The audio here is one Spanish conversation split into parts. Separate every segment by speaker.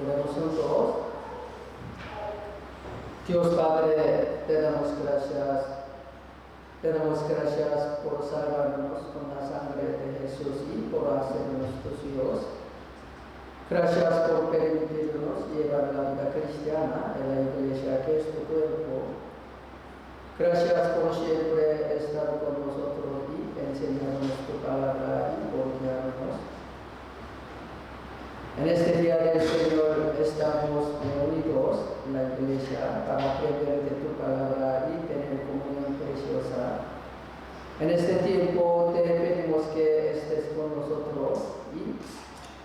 Speaker 1: Oremos juntos. Dios Padre, te damos gracias por salvarnos con la sangre de Jesús y por hacernos tus hijos. Gracias por permitirnos llevar la vida cristiana en la iglesia que es tu cuerpo. Gracias por siempre estar con nosotros y enseñarnos tu palabra y por guiarnos. En este día del Señor estamos reunidos en la iglesia para aprender de tu palabra y tener comunión preciosa. En este tiempo te pedimos que estés con nosotros y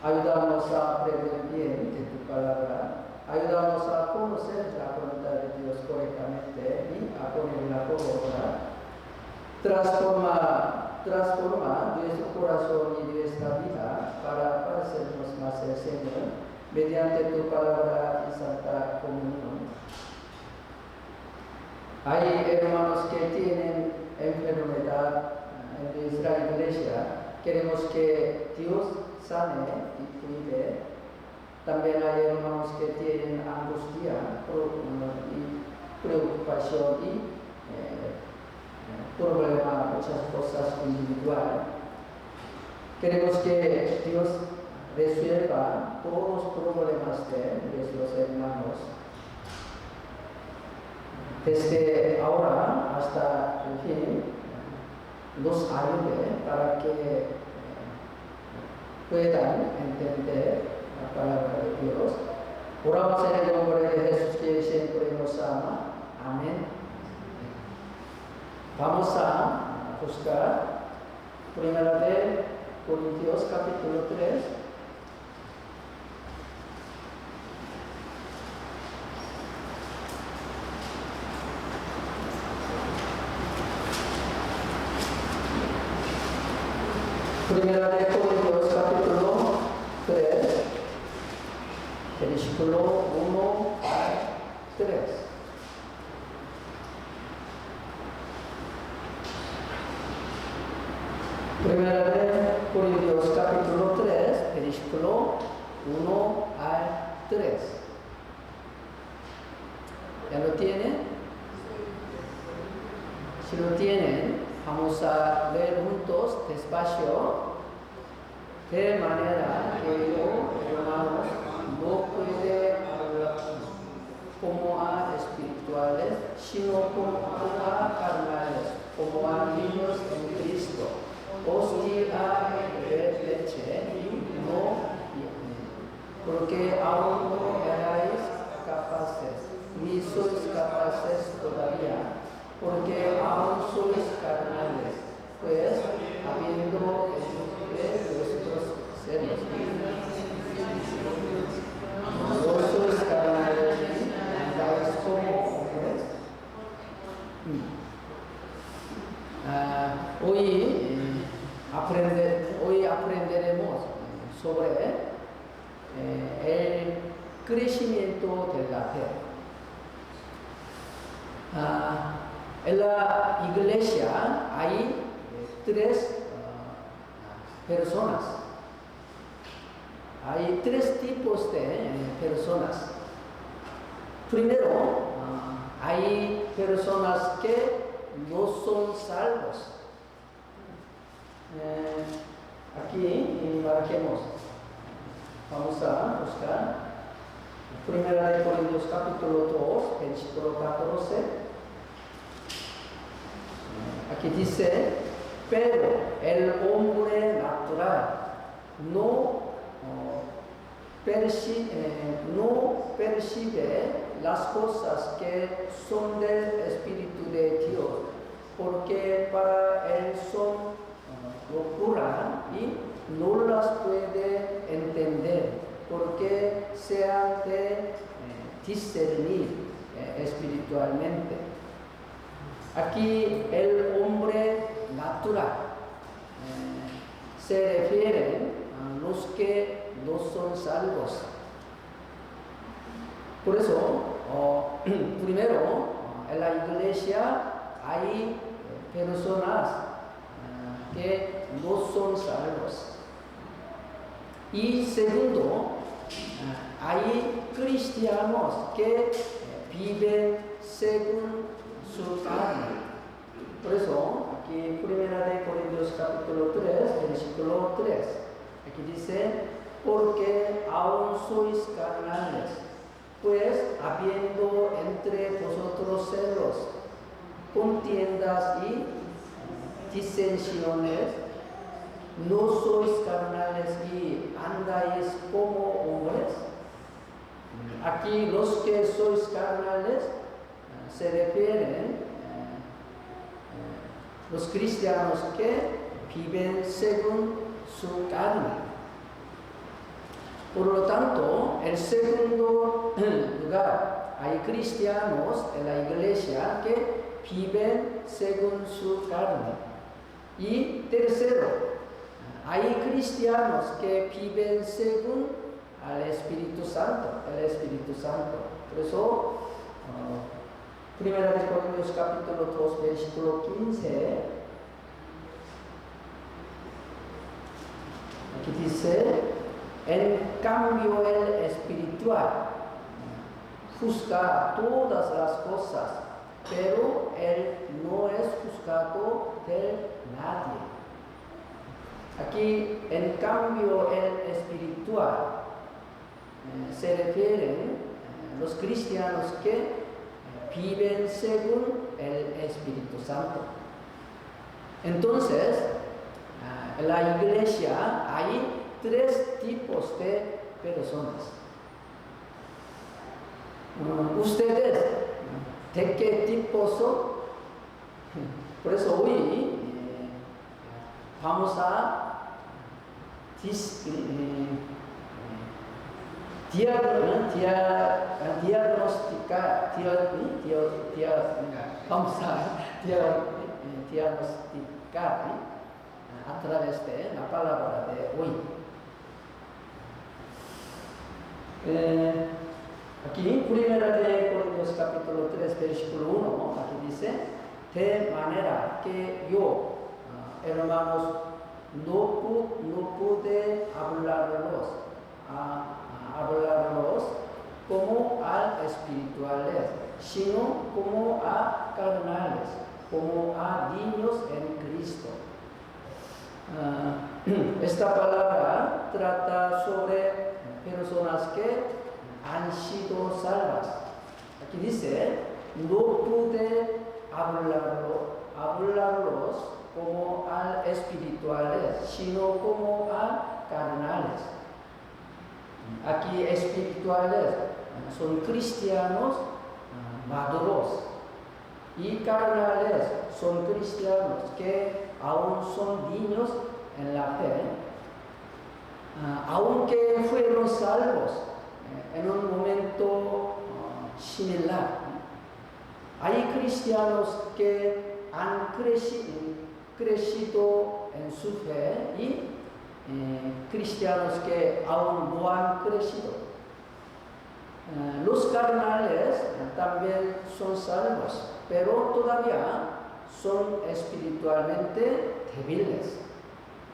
Speaker 1: ayúdanos a aprender bien de tu palabra. Ayúdanos a conocer la voluntad de Dios correctamente y a ponerla por obra. Transforma nuestro corazón y nuestra vida para parecernos más al Señor mediante tu palabra y santa comunión. Hay hermanos que tienen enfermedad en nuestra iglesia. Queremos que Dios sane y cuide. También hay hermanos que tienen angustia y preocupación y problema, muchas cosas individuales. Queremos que Dios resuelva todos los problemas de nuestros hermanos. Desde ahora hasta el fin, los ayude para que puedan entender la palabra de Dios. Oramos en el nombre de Jesús que siempre nos ama. Amén. Vamos a buscar Primera de Corintios capítulo 3. Primera de Corintios capítulo 3, versículo 1 a 3. Primera de Corintios capítulo 3, versículo 1 al 3. ¿Ya lo tienen? Si lo tienen, vamos a leer juntos despacio, de manera que yo, hermanos, no puede hablar como a espirituales, sino como a carnales, como a niños en Cristo. Os di a beber leche y no porque aún no erais capaces, ni sois capaces todavía, porque aún sois carnales, pues habiendo de vuestros seres. No sois carnales, andáis como hombres. Hoy aprenderemos sobre el crecimiento de la fe. En la iglesia hay tres personas. Hay tres tipos de personas. Primero, hay personas que no son salvos. Aquí marquemos. Vamos a buscar Primera de Corintios capítulo 2, versículo 14. Aquí dice, pero el hombre natural no percibe las cosas que son del Espíritu de Dios, porque para él son locura y no las puede entender, porque se han de discernir espiritualmente. Aquí el hombre natural se refiere a los que no son salvos. Por eso, primero, en la iglesia hay personas que no son salvos. Y segundo, hay cristianos que viven según su carne. Por eso, aquí Primera de Corintios capítulo 3, versículo 3, aquí dice, porque aún sois carnales, pues habiendo entre vosotros celos, contiendas y disensiones, no sois carnales y andáis como hombres. Aquí los que sois carnales se refieren los cristianos que viven según su carne. Por lo tanto, en segundo lugar, hay cristianos en la iglesia que viven según su carne. Y tercero, hay cristianos que viven según el Espíritu Santo. Por eso, Primera de Corintios capítulo 2, versículo 15, aquí dice, en cambio el espiritual juzga todas las cosas, pero él no es juzgado de nadie. Aquí, en cambio el espiritual se refieren los cristianos que viven según el Espíritu Santo. Entonces, en la iglesia hay tres tipos de personas. ¿Ustedes de qué tipo son? Por eso hoy vamos a diagnosticar, vamos a diagnosticar a través de la palabra de hoy. Aquí, Primera de Corintios capítulo 3, versículo 1, aquí dice, de manera que yo, hermanos, no pude hablarlos como a espirituales, sino como a carnales, como a niños en Cristo. Esta palabra trata sobre personas que han sido salvas. Aquí dice, no pude hablarlos como a espirituales, sino como a carnales. Aquí espirituales son cristianos maduros y carnales son cristianos que aún son niños en la fe, aunque fueron salvos en un momento similar. Hay cristianos que han crecido en su fe y cristianos que aún no han crecido. Los carnales también son salvos, pero todavía son espiritualmente débiles.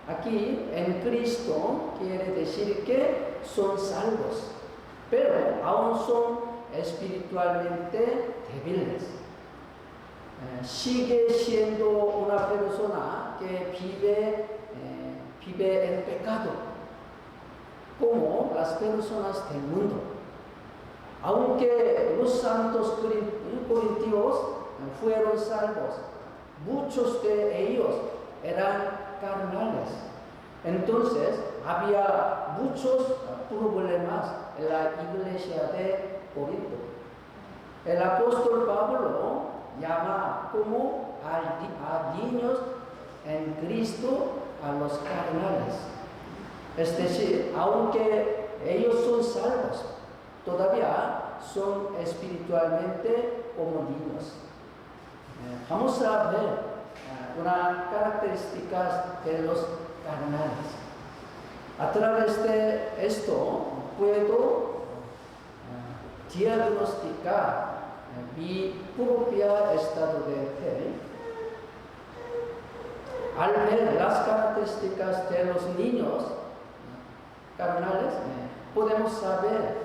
Speaker 1: Aquí en Cristo quiere decir que son salvos, pero aún son espiritualmente débiles. Sigue siendo una persona que vive en pecado, como las personas del mundo. Aunque los santos corintios fueron salvos, muchos de ellos eran carnales. Entonces, había muchos problemas en la iglesia de Corinto. El apóstol Pablo llama como a niños en Cristo a los carnales. Es decir, aunque ellos son salvos, todavía son espiritualmente como niños. Vamos a ver una característica de los carnales. A través de esto puedo diagnosticar mi propio estado de fe. Al ver las características de los niños carnales, podemos saber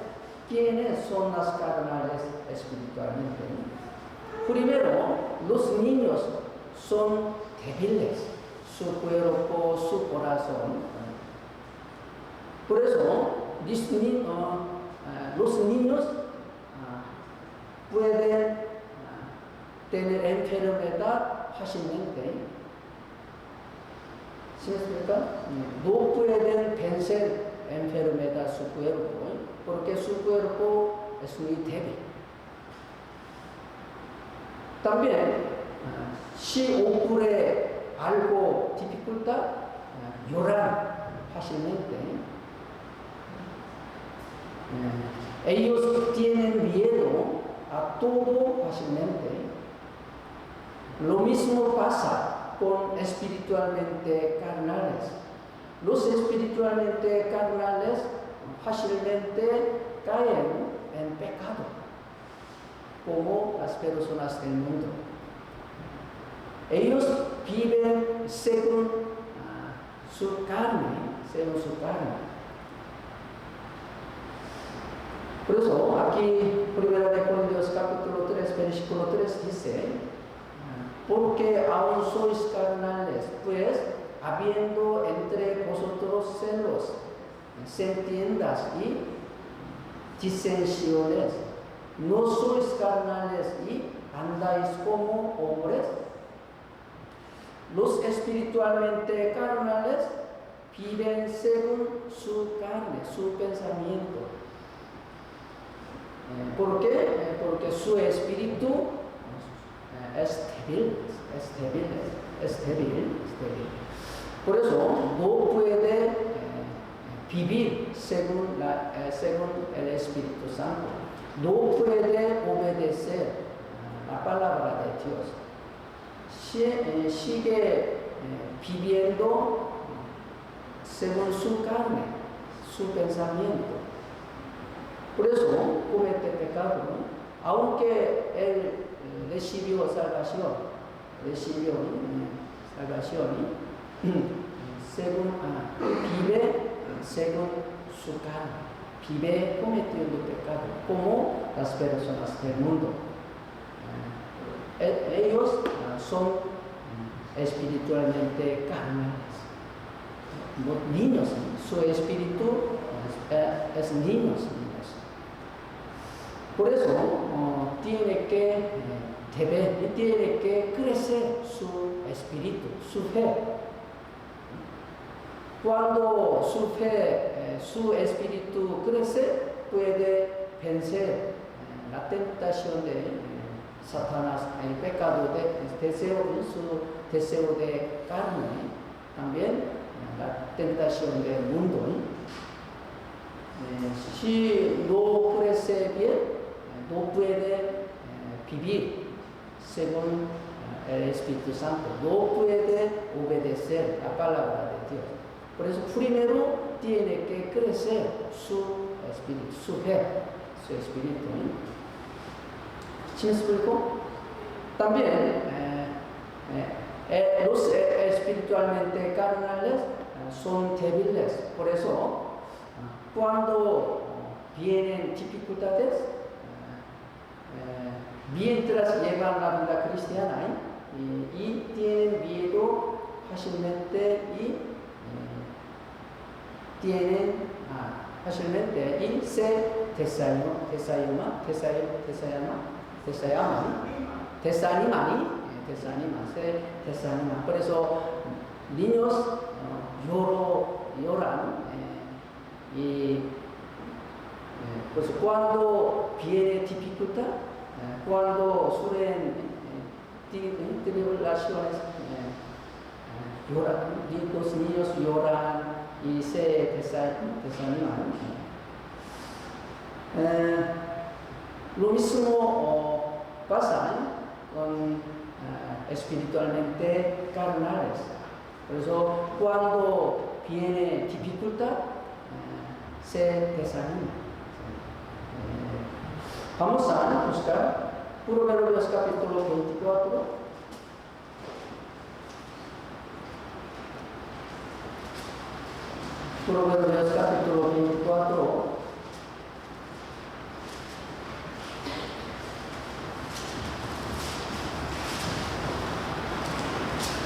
Speaker 1: ¿quiénes son las carnales espiritualmente? Primero, los niños son débiles, su cuerpo, su corazón. Por eso, los niños pueden tener enfermedad fácilmente. ¿Sí me explica? No pueden vencer enfermedad su cuerpo, porque su cuerpo es muy débil. También, si ocurre algo dificultad, lloran fácilmente. Ellos tienen miedo a todo fácilmente. Lo mismo pasa con espiritualmente carnales. Los espiritualmente carnales fácilmente caen en pecado, como las personas del mundo. Ellos viven según su carne, Por eso, aquí, 1 Corintios capítulo 3, versículo 3 dice, porque aún sois carnales, pues, habiendo entre vosotros celos, contiendas y disensiones, no sois carnales y andáis como hombres. Los espiritualmente carnales viven según su carne, su pensamiento. ¿Por qué? Porque su espíritu es débil. Por eso no puede vivir según el Espíritu Santo. No puede obedecer la palabra de Dios. Sigue viviendo según su carne, su pensamiento. Por eso comete pecado, ¿no? Aunque él recibió salvación, vive según su carne, vive cometiendo pecado, como las personas del mundo. Ellos son espiritualmente carnales, niños, su espíritu es niños. Por eso tiene que crecer su espíritu, su fe. Cuando su espíritu crece, puede vencer la tentación de Satanás, el pecado, su deseo de carne, también la tentación del mundo. Si no crece bien, no puede vivir según el Espíritu Santo, no puede obedecer la palabra de Dios. Por eso primero tiene que crecer su espíritu, su fe, su espíritu. ¿Sí me explico? También los espiritualmente carnales son débiles. Por eso cuando vienen dificultades, mientras llevan la vida cristiana y tienen miedo fácilmente y se desaniman. Por eso niños lloran pues cuando viene dificultad, cuando suelen tribulaciones, los niños lloran y se desaniman. Lo mismo pasa con espiritualmente carnales. Por eso cuando viene dificultad, se desanima. Vamos a buscar Proverbios capítulo 24. Proverbios capítulo 24.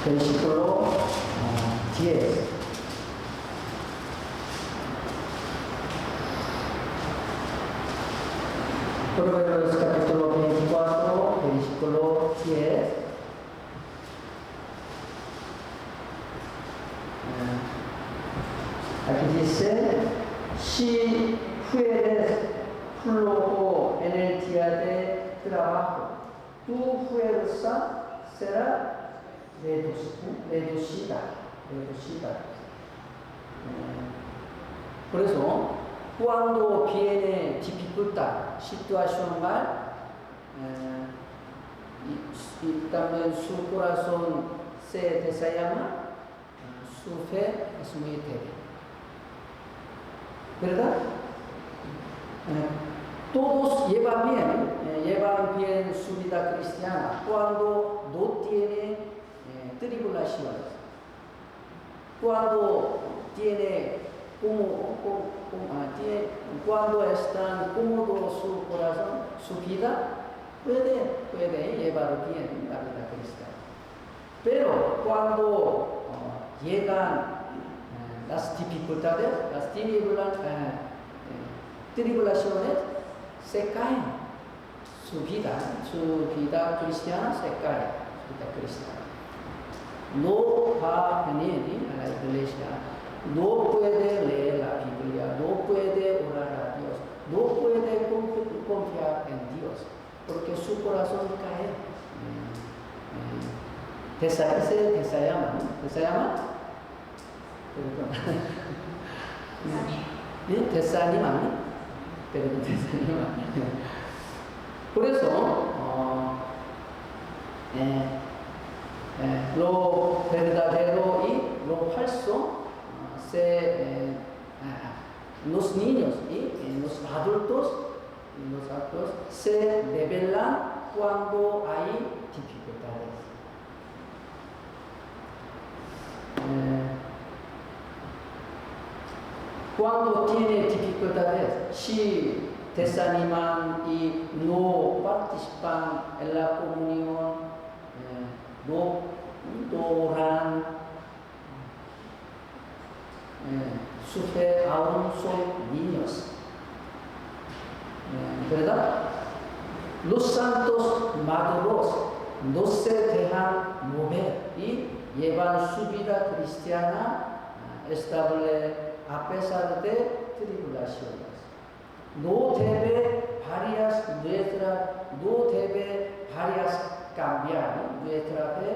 Speaker 1: versículo 10. Proverbios capítulo 24, versículo 10. Aquí dice, si fueres flojo en el día de trabajo, tu fuerza será reducida. Por eso, cuando viene dificultad, situación mal, y también su corazón se desayama, su fe es muy débil. ¿Verdad? Todos llevan bien su vida cristiana cuando no tiene tribulaciones, cuando cuando están cómodos su corazón, su vida, puede llevar bien la vida cristiana. Pero cuando llegan las dificultades, las tribulaciones, se caen. Su vida cristiana se cae, su vida cristiana. No va a venir a la iglesia, no puede leer la Biblia, no puede orar a Dios, no puede confiar en Dios, porque su corazón cae. Desayama. Desanima. Por eso, lo verdadero y lo falso, los niños y los adultos se revelan cuando hay dificultades. Cuando tiene dificultades, si desaniman y no participan en la comunión, no oran, su fe aún son niños. ¿Verdad? Los santos maduros no se dejan mover y llevan su vida cristiana estable a pesar de tribulaciones. No debe cambiar nuestra fe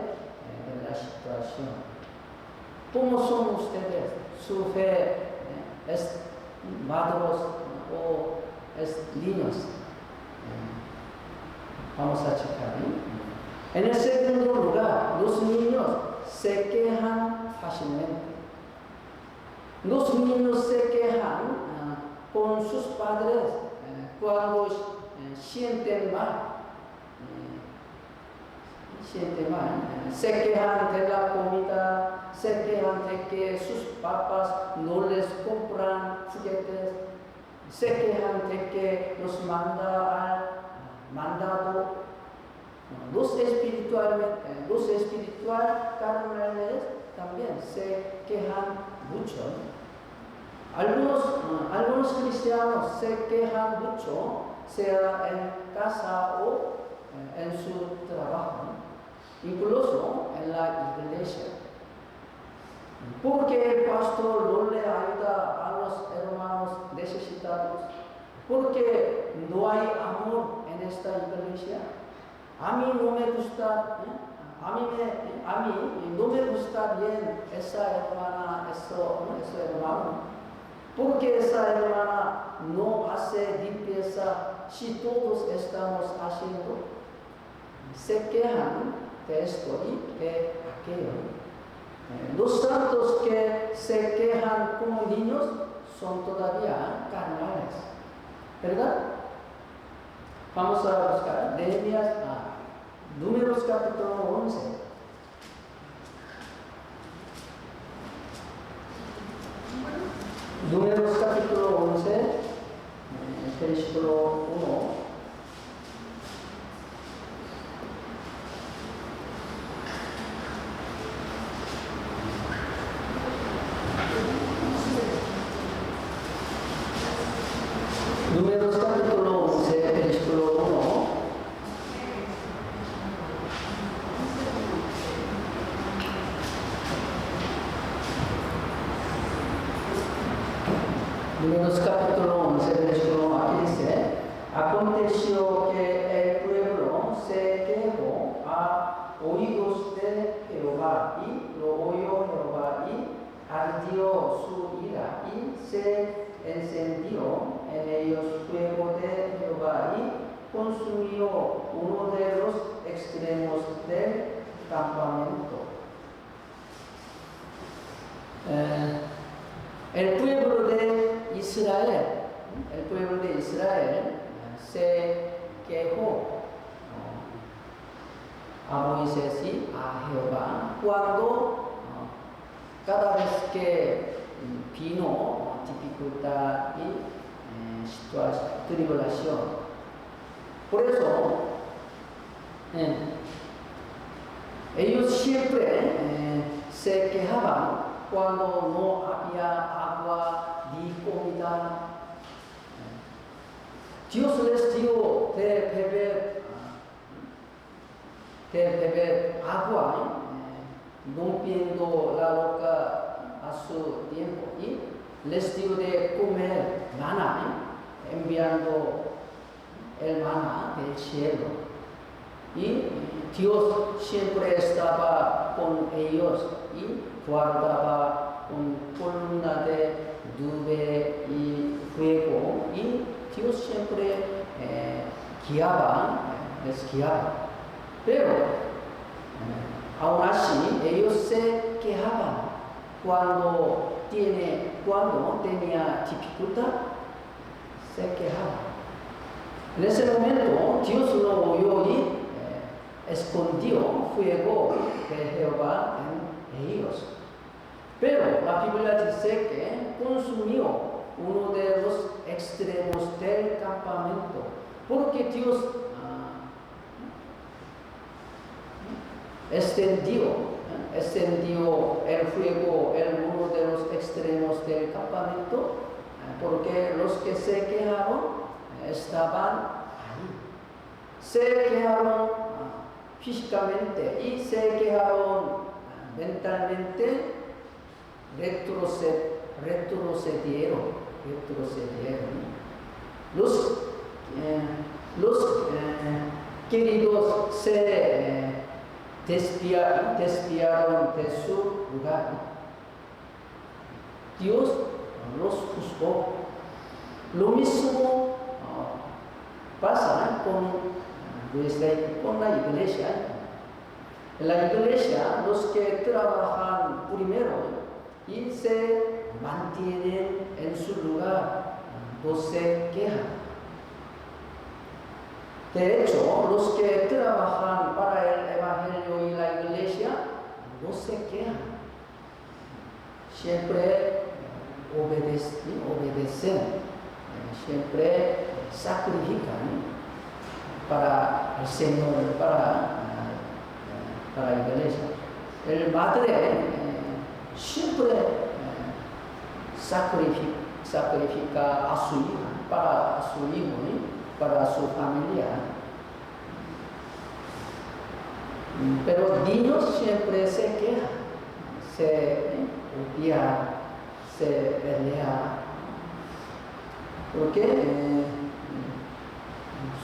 Speaker 1: en la situación. ¿Cómo son ustedes? ¿Su fe es maduros o es niños? Vamos a checar. En el segundo lugar, los niños se quejan fácilmente. Los niños se quejan con sus padres cuando sienten mal. Se quejan de la comida, se quejan de que sus papás no les compran juguetes, se quejan de que los mandado. Los espiritual carnales también se quejan mucho. Algunos cristianos se quejan mucho, sea en casa o en su trabajo, incluso en la iglesia. Porque el pastor no le ayuda a los hermanos necesitados, porque no hay amor en esta iglesia. A mí no me gusta, no me gusta bien esa hermana, ese hermano. Porque esa hermana no hace limpieza si todos estamos haciendo. Se quejan de esto y de aquello. Los santos que se quejan como niños son todavía carnales. ¿Verdad? Vamos a buscar Nehemías, Números capítulo 11. Números capítulo 11, versículo 1. oídos de Jehová, y lo oyó Jehová, y ardió su ira, y se encendió en ellos fuego de Jehová, y consumió uno de los extremos del campamento. El pueblo de Israel se quejó a Moisés y a Jehová cuando cada vez que vino dificultad y situación, tribulación. Por eso ellos siempre se quejaban cuando no había agua ni comida. Dios les dio de beber agua, rompiendo la roca a su tiempo, y les dio de comer maná, enviando el maná del cielo. Y Dios siempre estaba con ellos y guardaba una columna de nube y fuego, y Dios siempre les guiaba. Pero aún así ellos se quejaban cuando tenía dificultad, se quejaban. En ese momento Dios lo oyó y escondió fuego de Jehová en ellos. Pero la Biblia dice que consumió uno de los extremos del campamento, porque Dios extendió el fuego en uno de los extremos del campamento, porque los que se quejaron estaban ahí. Se quejaron físicamente y se quejaron mentalmente, retrocedieron. Los queridos se desviaron de su lugar. Dios los juzgó. Lo mismo pasa con la iglesia. En la iglesia, los que trabajan primero y se mantienen en su lugar, no se quejan. De hecho, los que trabajan para el Evangelio y la iglesia no se quejan. Siempre obedecen, siempre sacrifican para el Señor, para la iglesia. El padre siempre sacrifica a su hija, para su hijo, para su familia. Pero niños siempre se quejan, se odian, se pelean, porque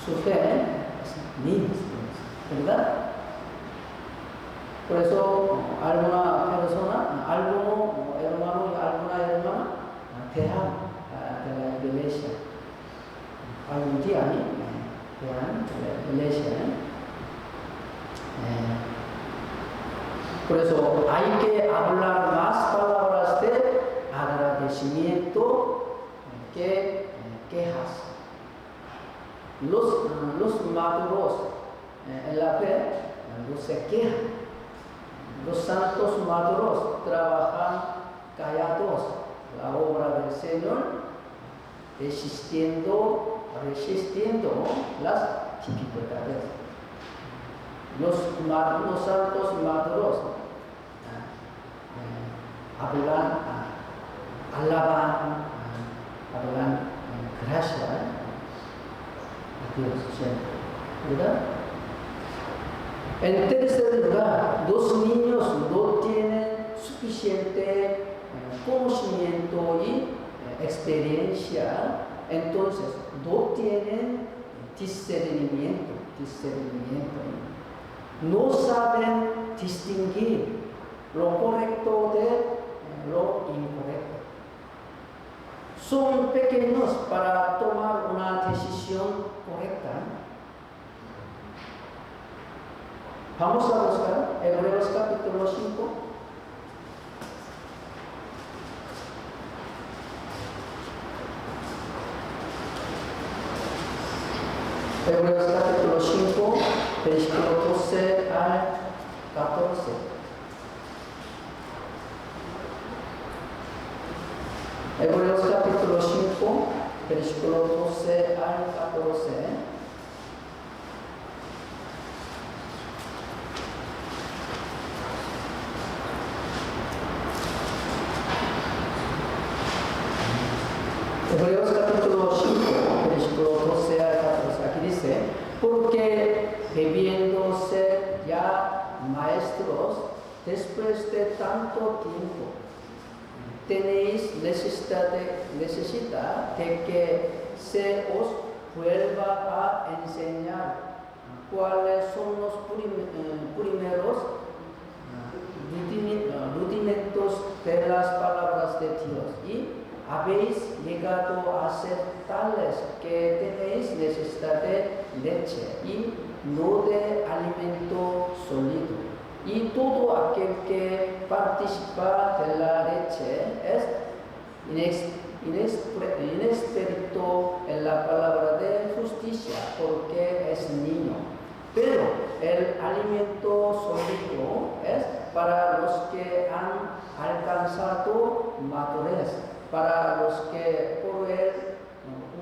Speaker 1: su fe es niños, ¿verdad? Por eso alguna persona, alguno hermano y alguna hermana dejan de la iglesia. Algún día dejan de la iglesia. Por eso hay que hablar más palabras de agradecimiento que quejas. Los maduros en la fe no se quejan. Los santos maduros trabajan callados la obra del Señor, resistiendo las dificultades. Los santos maduros alaban gracias a Dios siempre, ¿verdad? En tercer lugar, los niños no tienen suficiente conocimiento y experiencia, entonces no tienen discernimiento. no saben distinguir lo correcto de lo incorrecto. Son pequeños para tomar una decisión correcta. Vamos a buscar Hebreos capítulo 5. Hebreos capítulo 5, versículo 12 al 14. Hebreos capítulo 5, versículo 12 al 14. Hebreos capítulo 5, versículo 12 al 14. Aquí dice, porque bebiéndose ya maestros después de tanto tiempo, tenéis necesidad de que se os vuelva a enseñar cuáles son los primeros rudimentos de las palabras de Dios, y habéis llegado a ser tales que tenéis necesidad de leche y no de alimento sólido. Y todo aquel que participa de la leche es inexperto en la palabra de justicia, porque es niño. Pero el alimento sólido es para los que han alcanzado madurez, para los que por el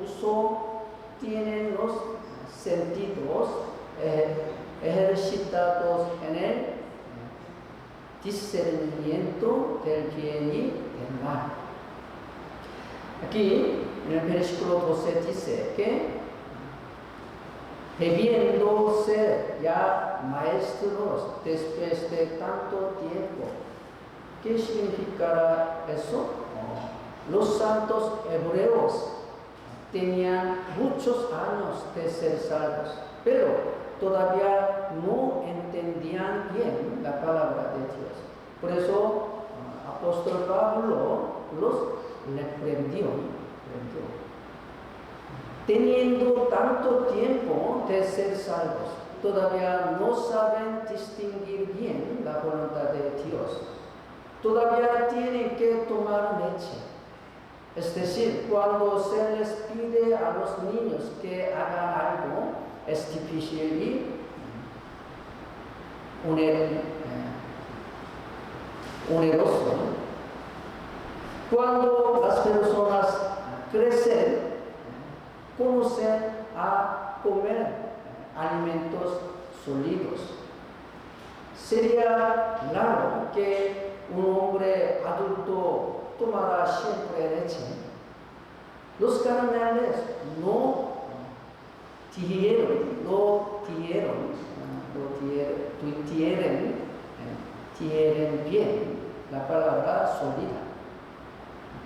Speaker 1: uso tienen los sentidos ejercitados en el discernimiento del bien y del mal. Aquí en el versículo 12 dice que bebiéndose ya maestros después de tanto tiempo. ¿Qué significará eso? Los santos hebreos tenían muchos años de ser salvos, pero todavía no entendían bien la palabra de Dios. Por eso, apóstol Pablo los reprendió. Teniendo tanto tiempo de ser salvos, todavía no saben distinguir bien la voluntad de Dios. Todavía tienen que tomar leche. Es decir, cuando se les pide a los niños que hagan algo, es difícil y oneroso. Cuando las personas crecen, conocen a comer alimentos sólidos. Sería raro que un hombre adulto tomara siempre leche. Los carnales no digieren bien la palabra sólida.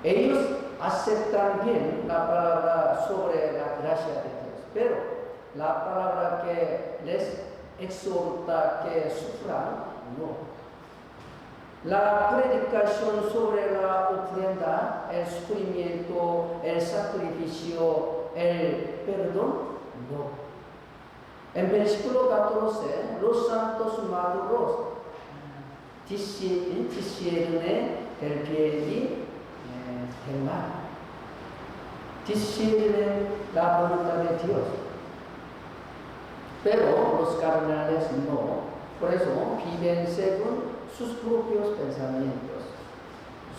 Speaker 1: Ellos aceptan bien la palabra sobre la gracia de Dios, pero la palabra que les exhorta que sufran, no. La predicación sobre la ofrenda, el sufrimiento, el sacrificio, el perdón, no. En versículo 14, los santos maduros disciernen el bien y el mal. Disciernen la voluntad de Dios. Pero los carnales no. Por eso viven según sus propios pensamientos.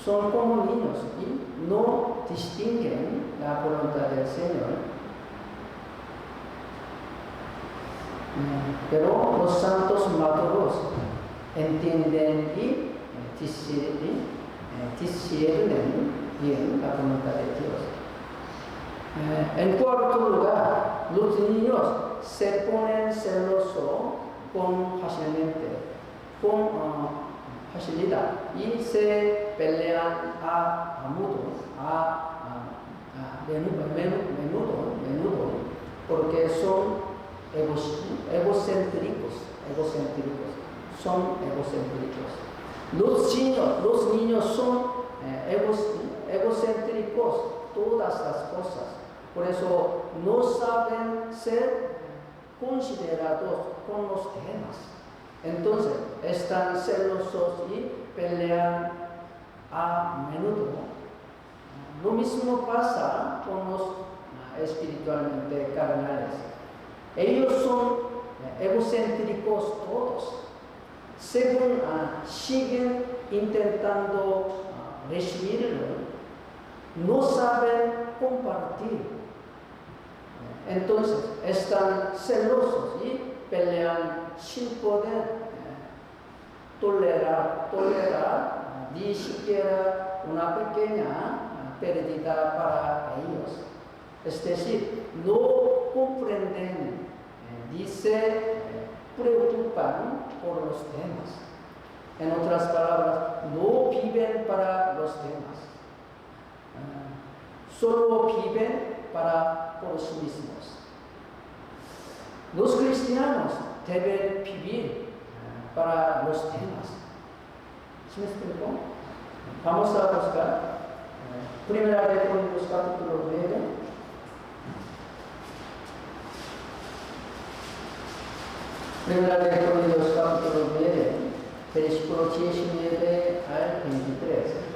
Speaker 1: Son como niños y no distinguen la voluntad del Señor. Pero los santos maduros entienden y disciernen bien la voluntad de Dios. En cuarto lugar, los niños se ponen celosos con facilidad y se pelean a menudo, porque son egocéntricos, son egocéntricos. Los niños son egocéntricos, todas las cosas. Por eso no saben ser considerados con los temas. Entonces, están celosos y pelean a menudo. Lo mismo pasa con los espiritualmente carnales. Ellos son egocéntricos todos. Según siguen intentando recibirlo, no saben compartir. Entonces, están celosos y pelean sin poder tolerar ni siquiera una pequeña pérdida para ellos. Es decir, no comprenden ni se preocupan por los temas. En otras palabras, no viven para los temas. Solo viven por sí mismos. Los cristianos deben vivir para los temas. ¿Sí me explico? Vamos a buscar Primera de Corintios capítulo 9. Primera de Corintios capítulo 9, versículo 19 al 23.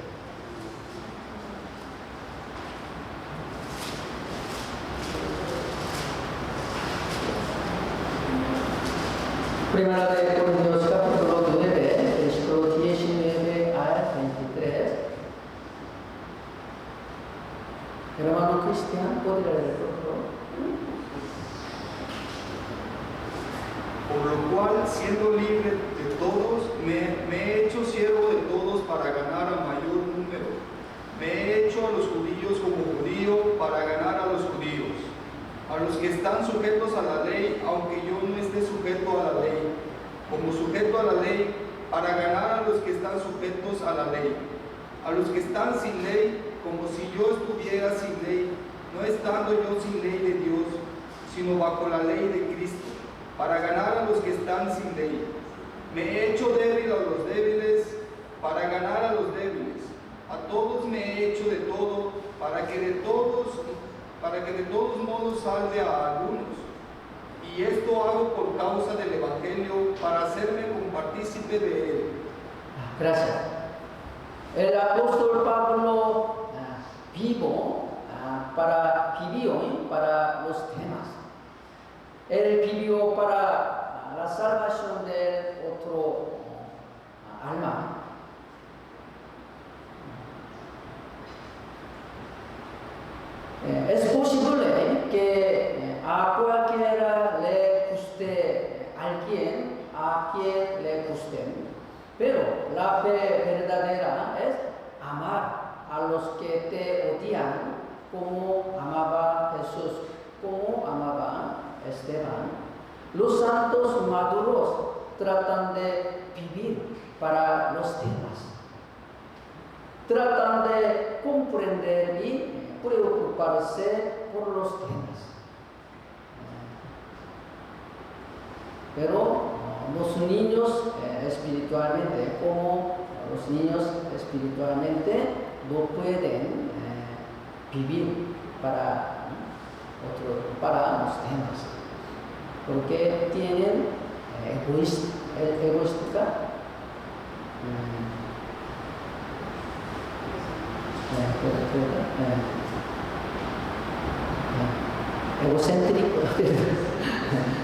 Speaker 1: Primera de Corintios capítulo 9, versículo 19 al 23. Hermano Cristian, ¿podría leer, por favor?
Speaker 2: Por lo cual, siendo libre de todos, me he hecho siervo de todos para ganar a mayor número. Me he hecho a los judíos como judío para ganar a los judíos. A los que están sujetos a la ley, aunque yo no esté sujeto a la ley, como sujeto a la ley, para ganar a los que están sujetos a la ley. A los que están sin ley, como si yo estuviera sin ley, no estando yo sin ley de Dios, sino bajo la ley de Cristo, para ganar a los que están sin ley. Me he hecho débil a los débiles, para ganar a los débiles. A todos me he hecho de todo, para que de todos modos salve a algunos. Y esto hago por causa del Evangelio, para hacerme compartícipe de él.
Speaker 1: Gracias. El apóstol Pablo vivió para los temas. Él vivió para la salvación de otro alma. Es posible que a cualquiera le guste a quien le guste, pero la fe verdadera es amar a los que te odian como amaba Jesús, como amaba Esteban. Los santos maduros tratan de vivir para los temas, tratan de comprender y preocuparse por los temas. Pero los niños espiritualmente, no pueden vivir para los temas, porque tienen egoística, egocéntrico,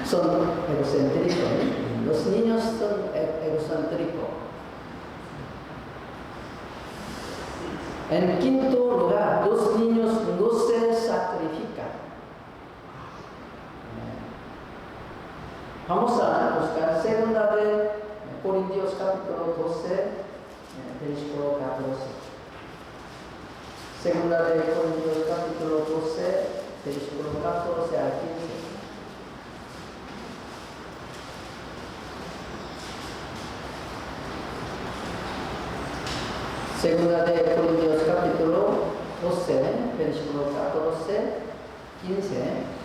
Speaker 1: son egocéntricos, los niños son egocéntricos. En quinto lugar, los niños no se sacrifican. Vamos a buscar segunda de Corintios capítulo 12, versículo 14. Segunda de Corintios capítulo 12, versículo 14 al 15. Segunda de Corintios capítulo 12, versículo 14, 15.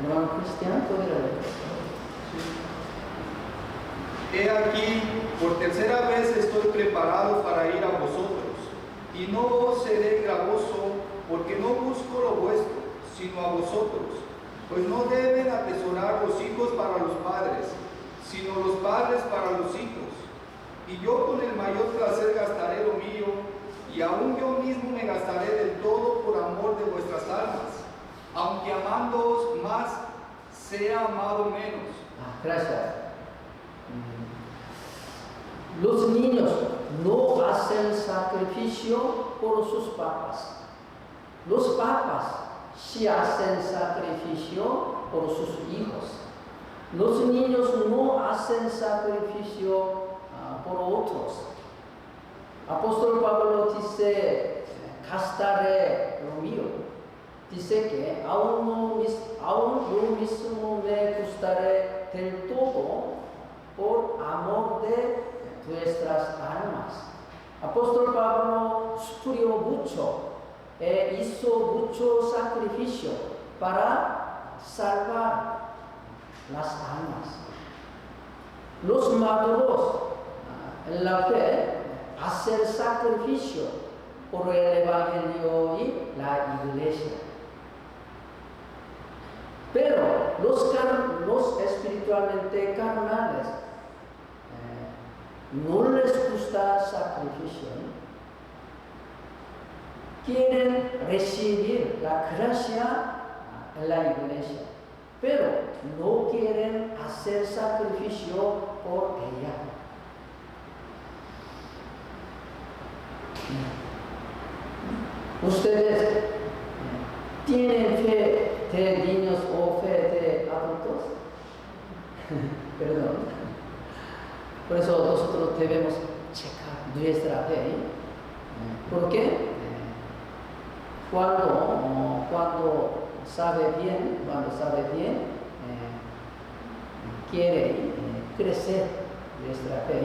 Speaker 1: Hermano cristiano, puede leer.
Speaker 2: He aquí, por tercera vez estoy preparado para ir a vosotros, y no os seré gravoso, porque no busco lo vuestro, sino a vosotros. Pues no deben atesorar los hijos para los padres, sino los padres para los hijos. Y yo con el mayor placer gastaré lo mío, y aún yo mismo me gastaré del todo por amor de vuestras almas, aunque amándoos más, sea amado menos.
Speaker 1: Gracias. Los niños no hacen sacrificio por sus papás. Los papás sí hacen sacrificio por sus hijos. Los niños no hacen sacrificio por otros. Apóstol Pablo dice, gastaré lo mío. Dice que aún yo mismo me gustaré del todo por amor de nuestras almas. Apóstol Pablo sufrió mucho, hizo mucho sacrificio para salvar las almas. Los maduros en la fe hacen sacrificio por el Evangelio y la iglesia. Pero los espiritualmente carnales no les gusta sacrificio. Quieren recibir la gracia en la iglesia, pero no quieren hacer sacrificio por ella. ¿Ustedes tienen fe de niños o fe de adultos? Perdón. Por eso nosotros debemos checar nuestra fe. ¿Por qué? Cuando sabe bien, quiere crecer nuestra fe.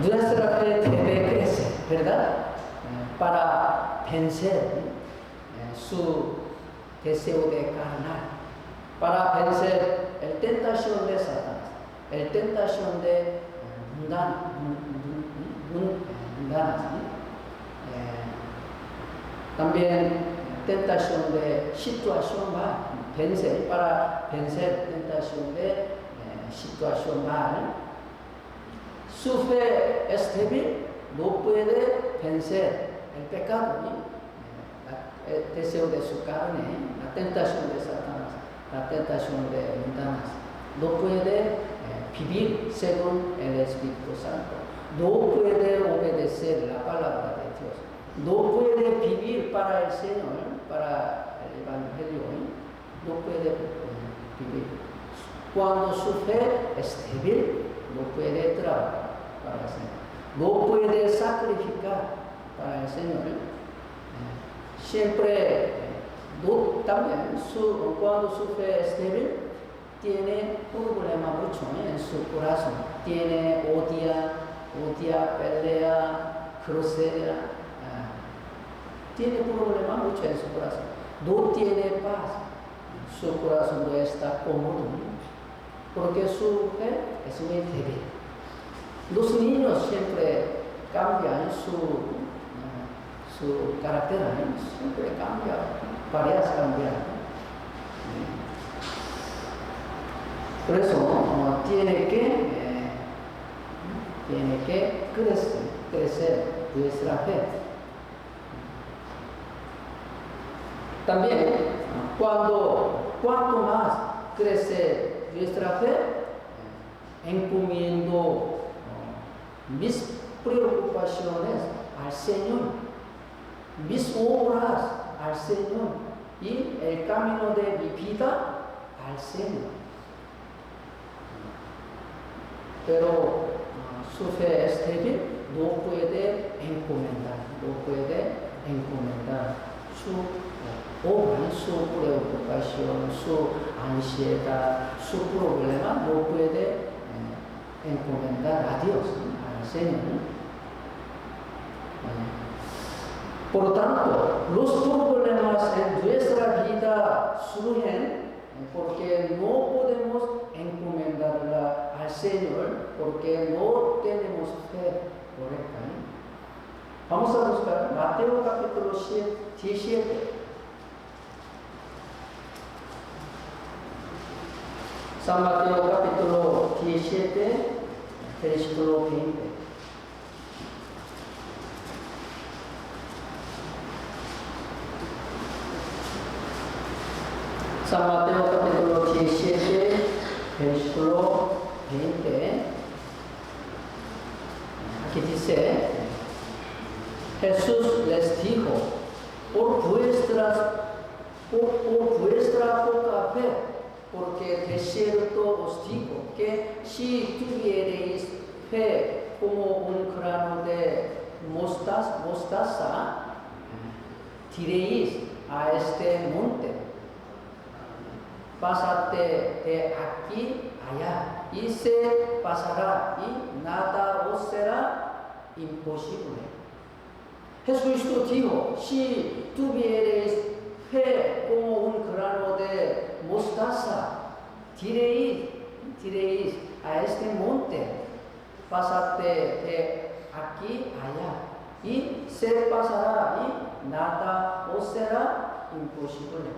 Speaker 1: Nuestra fe debe crecer, ¿verdad? Para vencer su deseo de carnal, para vencer el tentación de Satanás, el tentación de mundanas, también tentación de situación mal, para vencer tentación de situación mal. Su fe es débil, no puede vencer el pecado, el deseo de su carne, la tentación de Satanás, la tentación de mundanas. No puede vivir según el Espíritu Santo. No puede obedecer la palabra de Dios. No puede vivir para el Señor, para el Evangelio. No puede vivir. Cuando su fe es débil, no puede trabajar para el Señor. No puede sacrificar para el Señor. Siempre, también, cuando su fe es débil, tiene problema mucho en su corazón. Tiene odia, pelea, grosera. Tiene problema mucho en su corazón. No tiene paz. Su corazón no está cómodo, porque su fe es muy débil. Los niños siempre cambian su carácter, siempre cambia, varias cambian. Por eso tiene que crecer nuestra fe. También, cuanto más crece nuestra fe, encomiendo mis preocupaciones al Señor, mis obras al Señor y el camino de mi vida al Señor. Pero su fe es débil, no puede encomendar su obra, su preocupación, su ansiedad, su problema, no puede encomendar a Dios, al Señor. Por lo tanto, los problemas en nuestra nada surgen porque no podemos encomendarla al Señor porque no tenemos fe correcta. Vamos a buscar Mateo capítulo 17. San Mateo capítulo 17, versículo 20. San Mateo capítulo 17, versículo 20. Aquí dice, Jesús les dijo, por vuestra poca fe, porque de cierto os digo que si tuviereis fe como un grano de mostaza, diréis a este monte, pásate de aquí allá, y se pasará, y nada os será imposible. Jesucristo dijo, si tuviereis fe como un grano de mostaza, diréis a este monte, pásate de aquí allá, y se pasará, y nada os será imposible.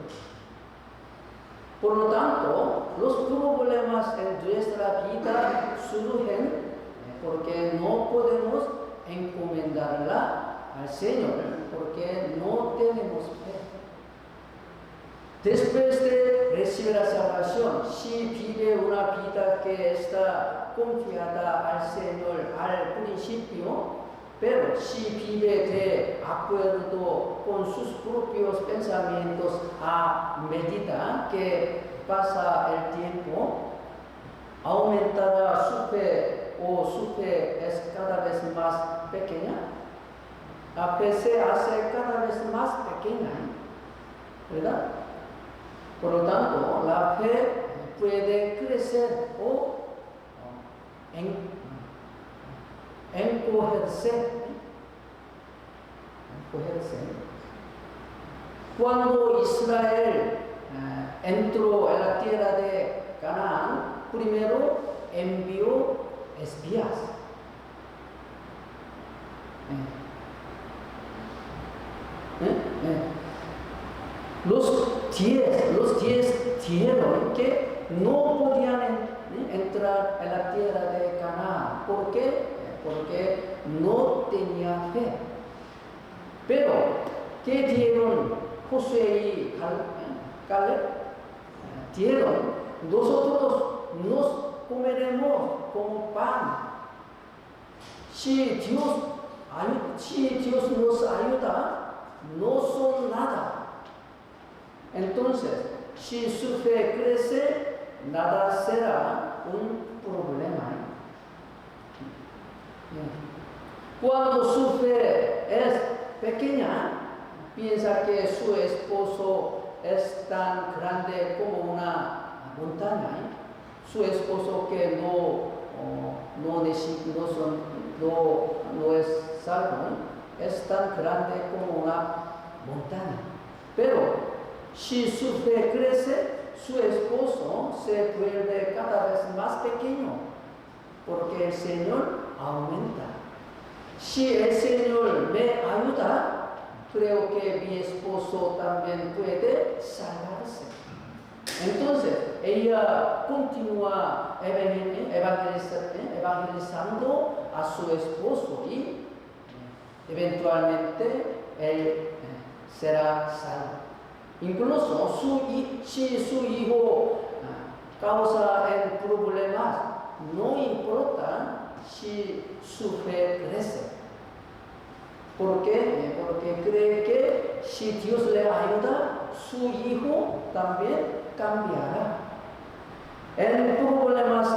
Speaker 1: Por lo tanto, los problemas en nuestra vida surgen porque no podemos encomendarla al Señor, porque no tenemos fe. Después de recibir la salvación, si vive una vida que está confiada al Señor al principio, pero si vive de acuerdo con sus propios pensamientos a medida que pasa el tiempo, aumentará su fe o su fe es cada vez más pequeña. La fe se hace cada vez más pequeña, ¿verdad? Por lo tanto, la fe puede crecer o encogerse. Cuando Israel entró en la tierra de Canaán, primero envió espías. Los 10 dijeron que no podían entrar en la tierra de Canaán. ¿Por qué? Porque no tenía fe. Pero, ¿qué dieron Josué y Caleb? Dieron, nosotros nos comeremos como pan. Si Dios nos ayuda, no son nada. Entonces, si su fe crece, nada será un problema. Cuando su fe es pequeña, piensa que su esposo es tan grande como una montaña. Su esposo que no es salvo, es tan grande como una montaña. Pero si su fe crece, su esposo se vuelve cada vez más pequeño, porque el Señor aumenta. Si el Señor me ayuda, creo que mi esposo también puede salvarse. Entonces, ella continúa evangelizando a su esposo y eventualmente él será salvo. Incluso si su hijo causa problemas, no importa si su fe crece. ¿Por qué? Porque cree que si Dios le ayuda, su hijo también cambiará. En problemas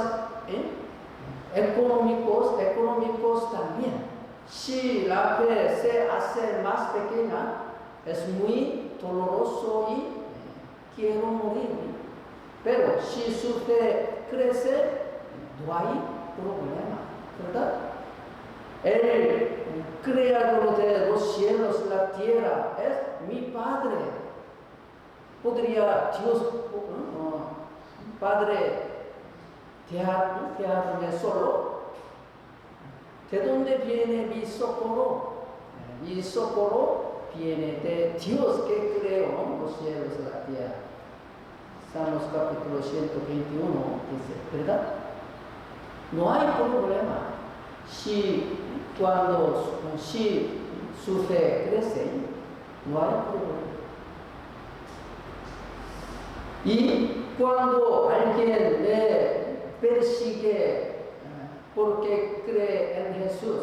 Speaker 1: económicos también. Si la fe se hace más pequeña, es muy doloroso y quiero morir. Pero si su fe crece, no hay problema, ¿verdad? El creador de los cielos y la tierra es mi Padre. podría Dios Padre dejarme solo? ¿De dónde viene mi socorro? Mi socorro viene de Dios que creó los cielos y la tierra. Salmos capítulo 121 dice, ¿verdad? No hay problema. Si su fe crece, no hay problema. Y cuando alguien le persigue porque cree en Jesús,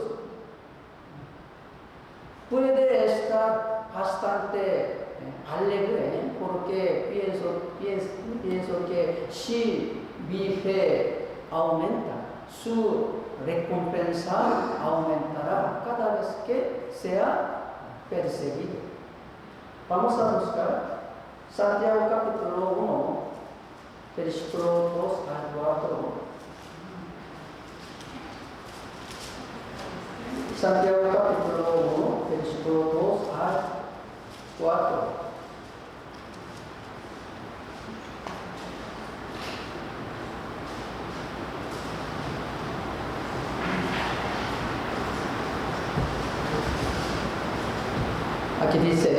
Speaker 1: puede estar bastante alegre porque pienso que si mi fe aumenta, su recompensa aumentará cada vez que sea perseguido. Vamos a buscar Santiago capítulo 1, versículo 2 al 4. Santiago capítulo 1, versículo 2 al 4. Aquí dice,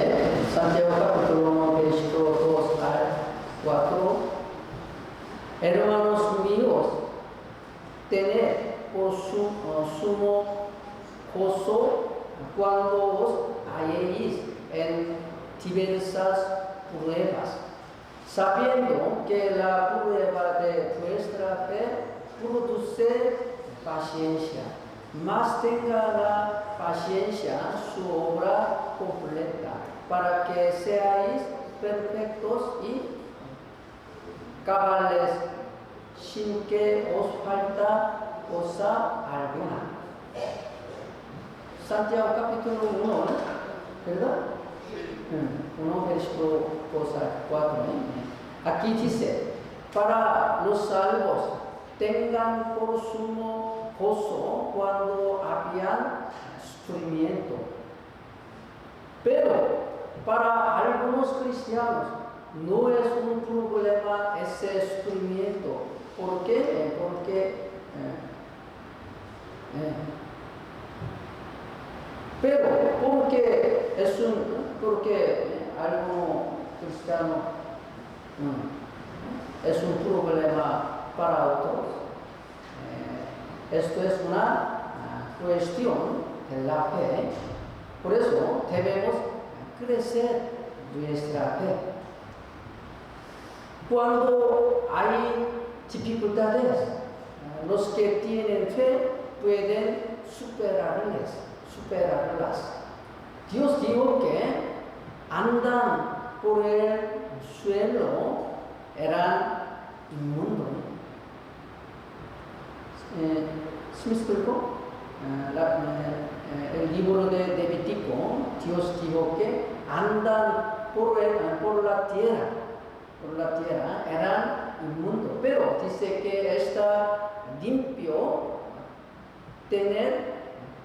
Speaker 1: Santiago capítulo 1, versículo 2 al 4. Hermanos míos, tened por sumo gozo cuando os halléis en diversas pruebas, sabiendo que la prueba de vuestra fe produce paciencia. Mas tenga la paciencia su obra completa, para que seáis perfectos y cabales, sin que os falta cosa alguna. Santiago capítulo 1, ¿verdad? 1 versículo 2 al 4. Aquí dice, para los salvos, tengan por sumo gozo cuando habían sufrimiento. Pero para algunos cristianos no es un problema ese sufrimiento. ¿Por qué? Porque algo cristiano es un problema para otros. Esto es una cuestión de la fe. Por eso debemos crecer nuestra fe. Cuando hay dificultades, los que tienen fe pueden superarlas. Dios dijo que andan por el suelo, eran inmundos. ¿Sí me explico? El libro de Levítico, Dios dijo que andan por la tierra, eran inmundos. Pero dice que está limpio tener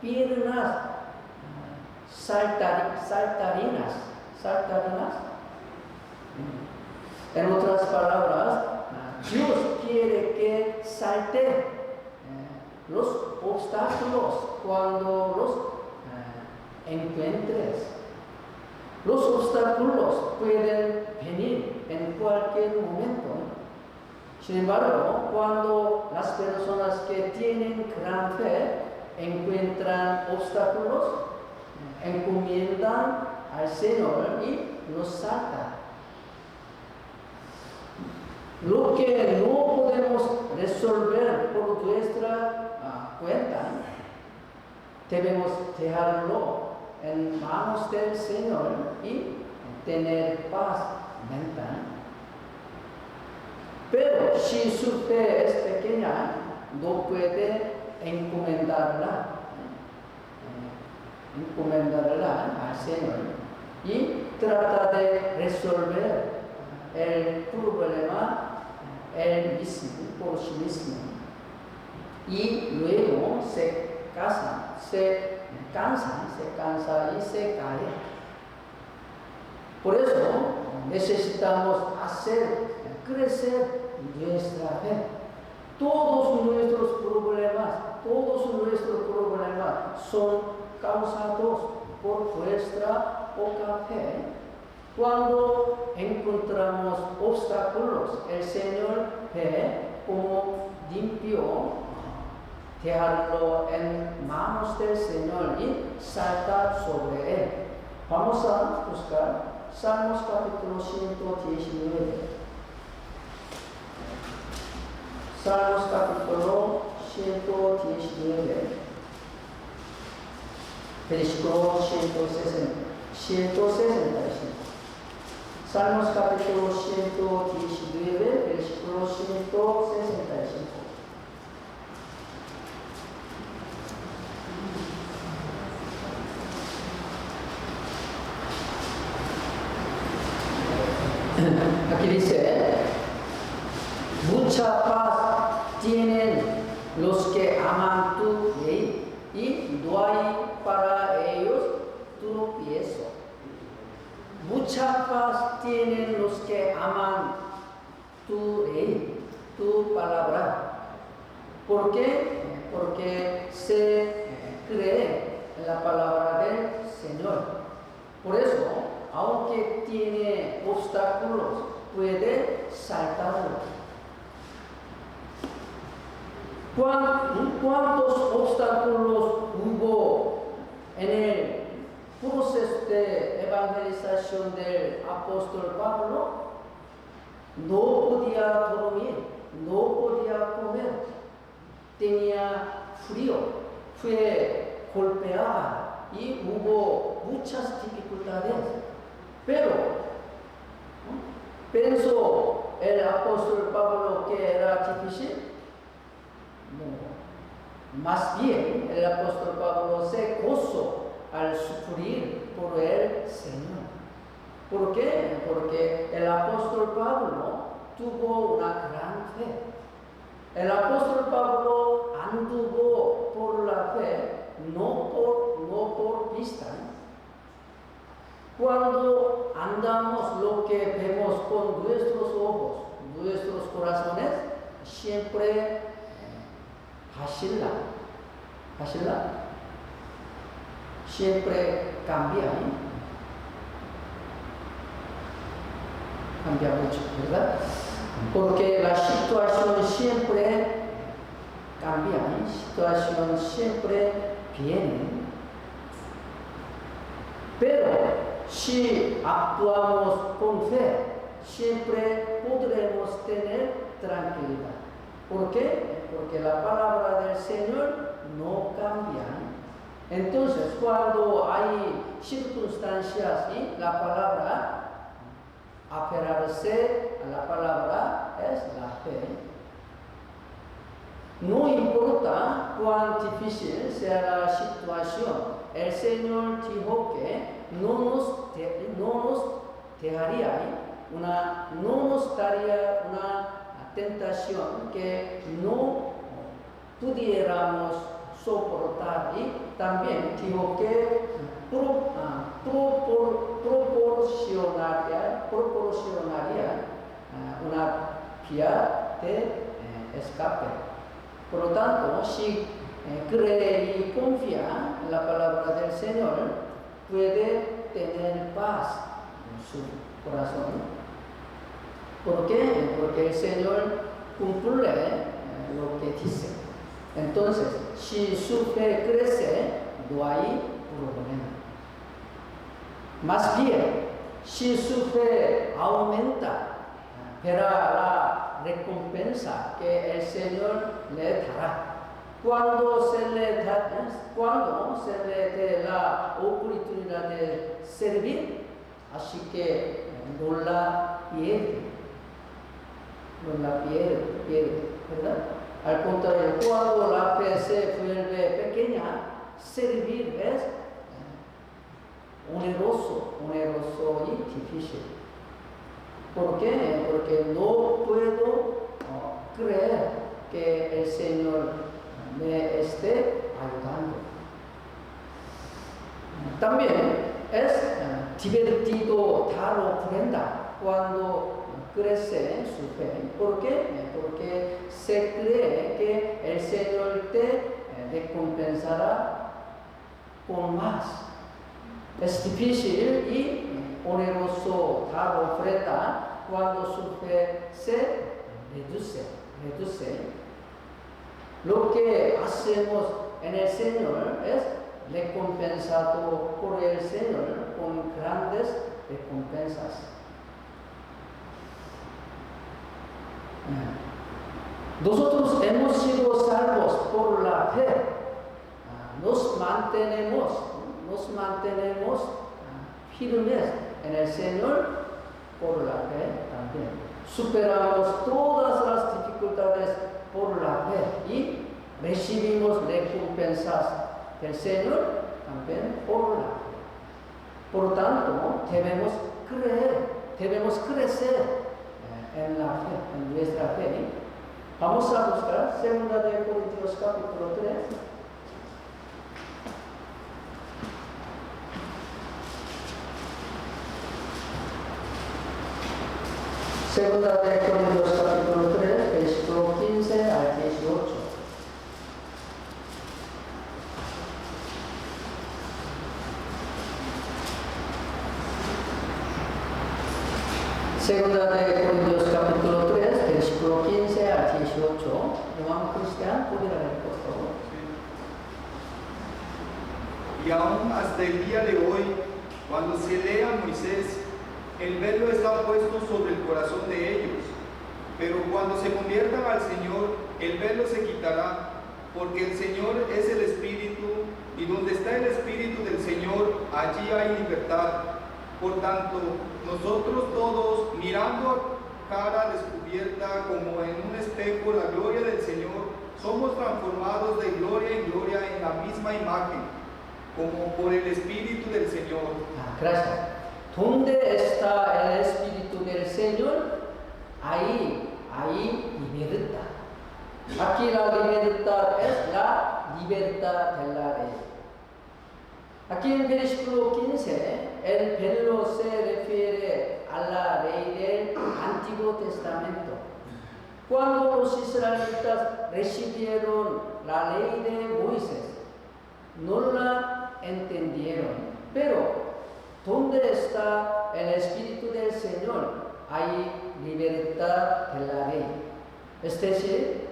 Speaker 1: piernas saltarinas. En otras palabras, Dios quiere que salte los obstáculos cuando los encuentres. Los obstáculos pueden venir en cualquier momento. Sin embargo, cuando las personas que tienen gran fe encuentran obstáculos, encomiendan al Señor y los saltan. Lo que no podemos resolver por nuestra cuenta, debemos dejarlo en manos del Señor y tener paz mental. Pero si su fe es pequeña, no puede encomendarla al Señor y trata de resolver el problema él mismo, por sí mismo. Y luego se cansa y se cae. Por eso necesitamos hacer crecer nuestra fe. Todos nuestros problemas son causados por nuestra poca fe. Cuando encontramos obstáculos, el Señor ve como limpio, dejarlo en manos del Señor y saltar sobre él. Vamos a buscar Salmos capítulo 119. Salmos capítulo 119, versículo 165. Salmos capítulo 119, versículo 165. Aquí dice, mucha paz tienen los que aman tu ley y no hay para ellos tropiezo. Mucha paz tienen los que aman tu ley, tu palabra. ¿Por qué? Porque se cree en la palabra del Señor. Por eso, aunque tiene obstáculos, puede saltarlos. ¿Cuántos obstáculos hubo en el proceso de evangelización del apóstol Pablo? No podía dormir, no podía comer, tenía frío, fue golpeada y hubo muchas dificultades. Pero ¿pensó el apóstol Pablo que era difícil? No. Más bien, el apóstol Pablo se gozó al sufrir por el Señor. ¿Por qué? Porque el apóstol Pablo tuvo una gran fe. El apóstol Pablo anduvo por la fe, no por vista. Cuando andamos lo que vemos con nuestros ojos, nuestros corazones, siempre vacila, siempre cambia mucho, ¿verdad? Porque la situación siempre cambia, la situación siempre viene. Pero si actuamos con fe, siempre podremos tener tranquilidad. ¿Por qué? Porque la palabra del Señor no cambia. Entonces, cuando hay circunstancias y la palabra, aferrarse a la palabra es la fe. No importa cuán difícil sea la situación, el Señor dijo que no nos daría una tentación que no pudiéramos soportar, y también dijo que proporcionaría una vía de escape. Por lo tanto, si cree y confía en la palabra del Señor, puede tener paz en su corazón. ¿Por qué? Porque el Señor cumple lo que dice. Entonces, si su fe crece, no hay problema. Más bien, si su fe aumenta, verá la recompensa que el Señor le dará. Cuando se le dé la oportunidad de servir, así que no la pierde, ¿verdad? Al contrario, cuando la fe se vuelve pequeña, servir es oneroso y difícil. ¿Por qué? Porque no puedo creer que el Señor me esté ayudando. También es divertido dar ofrenda. cuando crece su fe. ¿Por qué? Porque se cree que el Señor te recompensará con más. Es difícil y oneroso dar ofrenda cuando su fe se reduce. Lo que hacemos en el Señor es recompensado por el Señor con grandes recompensas. Nosotros hemos sido salvos por la fe. Nos mantenemos firmes en el Señor por la fe también. Superamos todas las dificultades por la fe y recibimos recompensas del Señor también por la fe. Por tanto, debemos crecer en la fe, en nuestra fe. Vamos a buscar 2 Corintios capítulo 3. Segunda de Corintios capítulo 3, versículo 15 al 18. Segunda de Corintios capítulo 3, versículo 15 al 18. Hermano Cristian, ¿pudiera leer, por favor?
Speaker 2: Y aún hasta el día de hoy, cuando se lee a Moisés, el velo está puesto sobre el corazón de ellos. Pero cuando se conviertan al Señor, el velo se quitará, porque el Señor es el Espíritu, y donde está el Espíritu del Señor, allí hay libertad. Por tanto, nosotros todos, mirando a cara descubierta como en un espejo la gloria del Señor, somos transformados de gloria en gloria en la misma imagen, como por el Espíritu del Señor.
Speaker 1: Gracias. ¿Dónde está el Espíritu del Señor? Ahí libertad. Aquí la libertad es la libertad de la ley. Aquí en versículo 15, el velo se refiere a la ley del Antiguo Testamento. Cuando los israelitas recibieron la ley de Moisés, no la entendieron, pero ¿dónde está el Espíritu del Señor? Hay libertad de la ley. Es decir,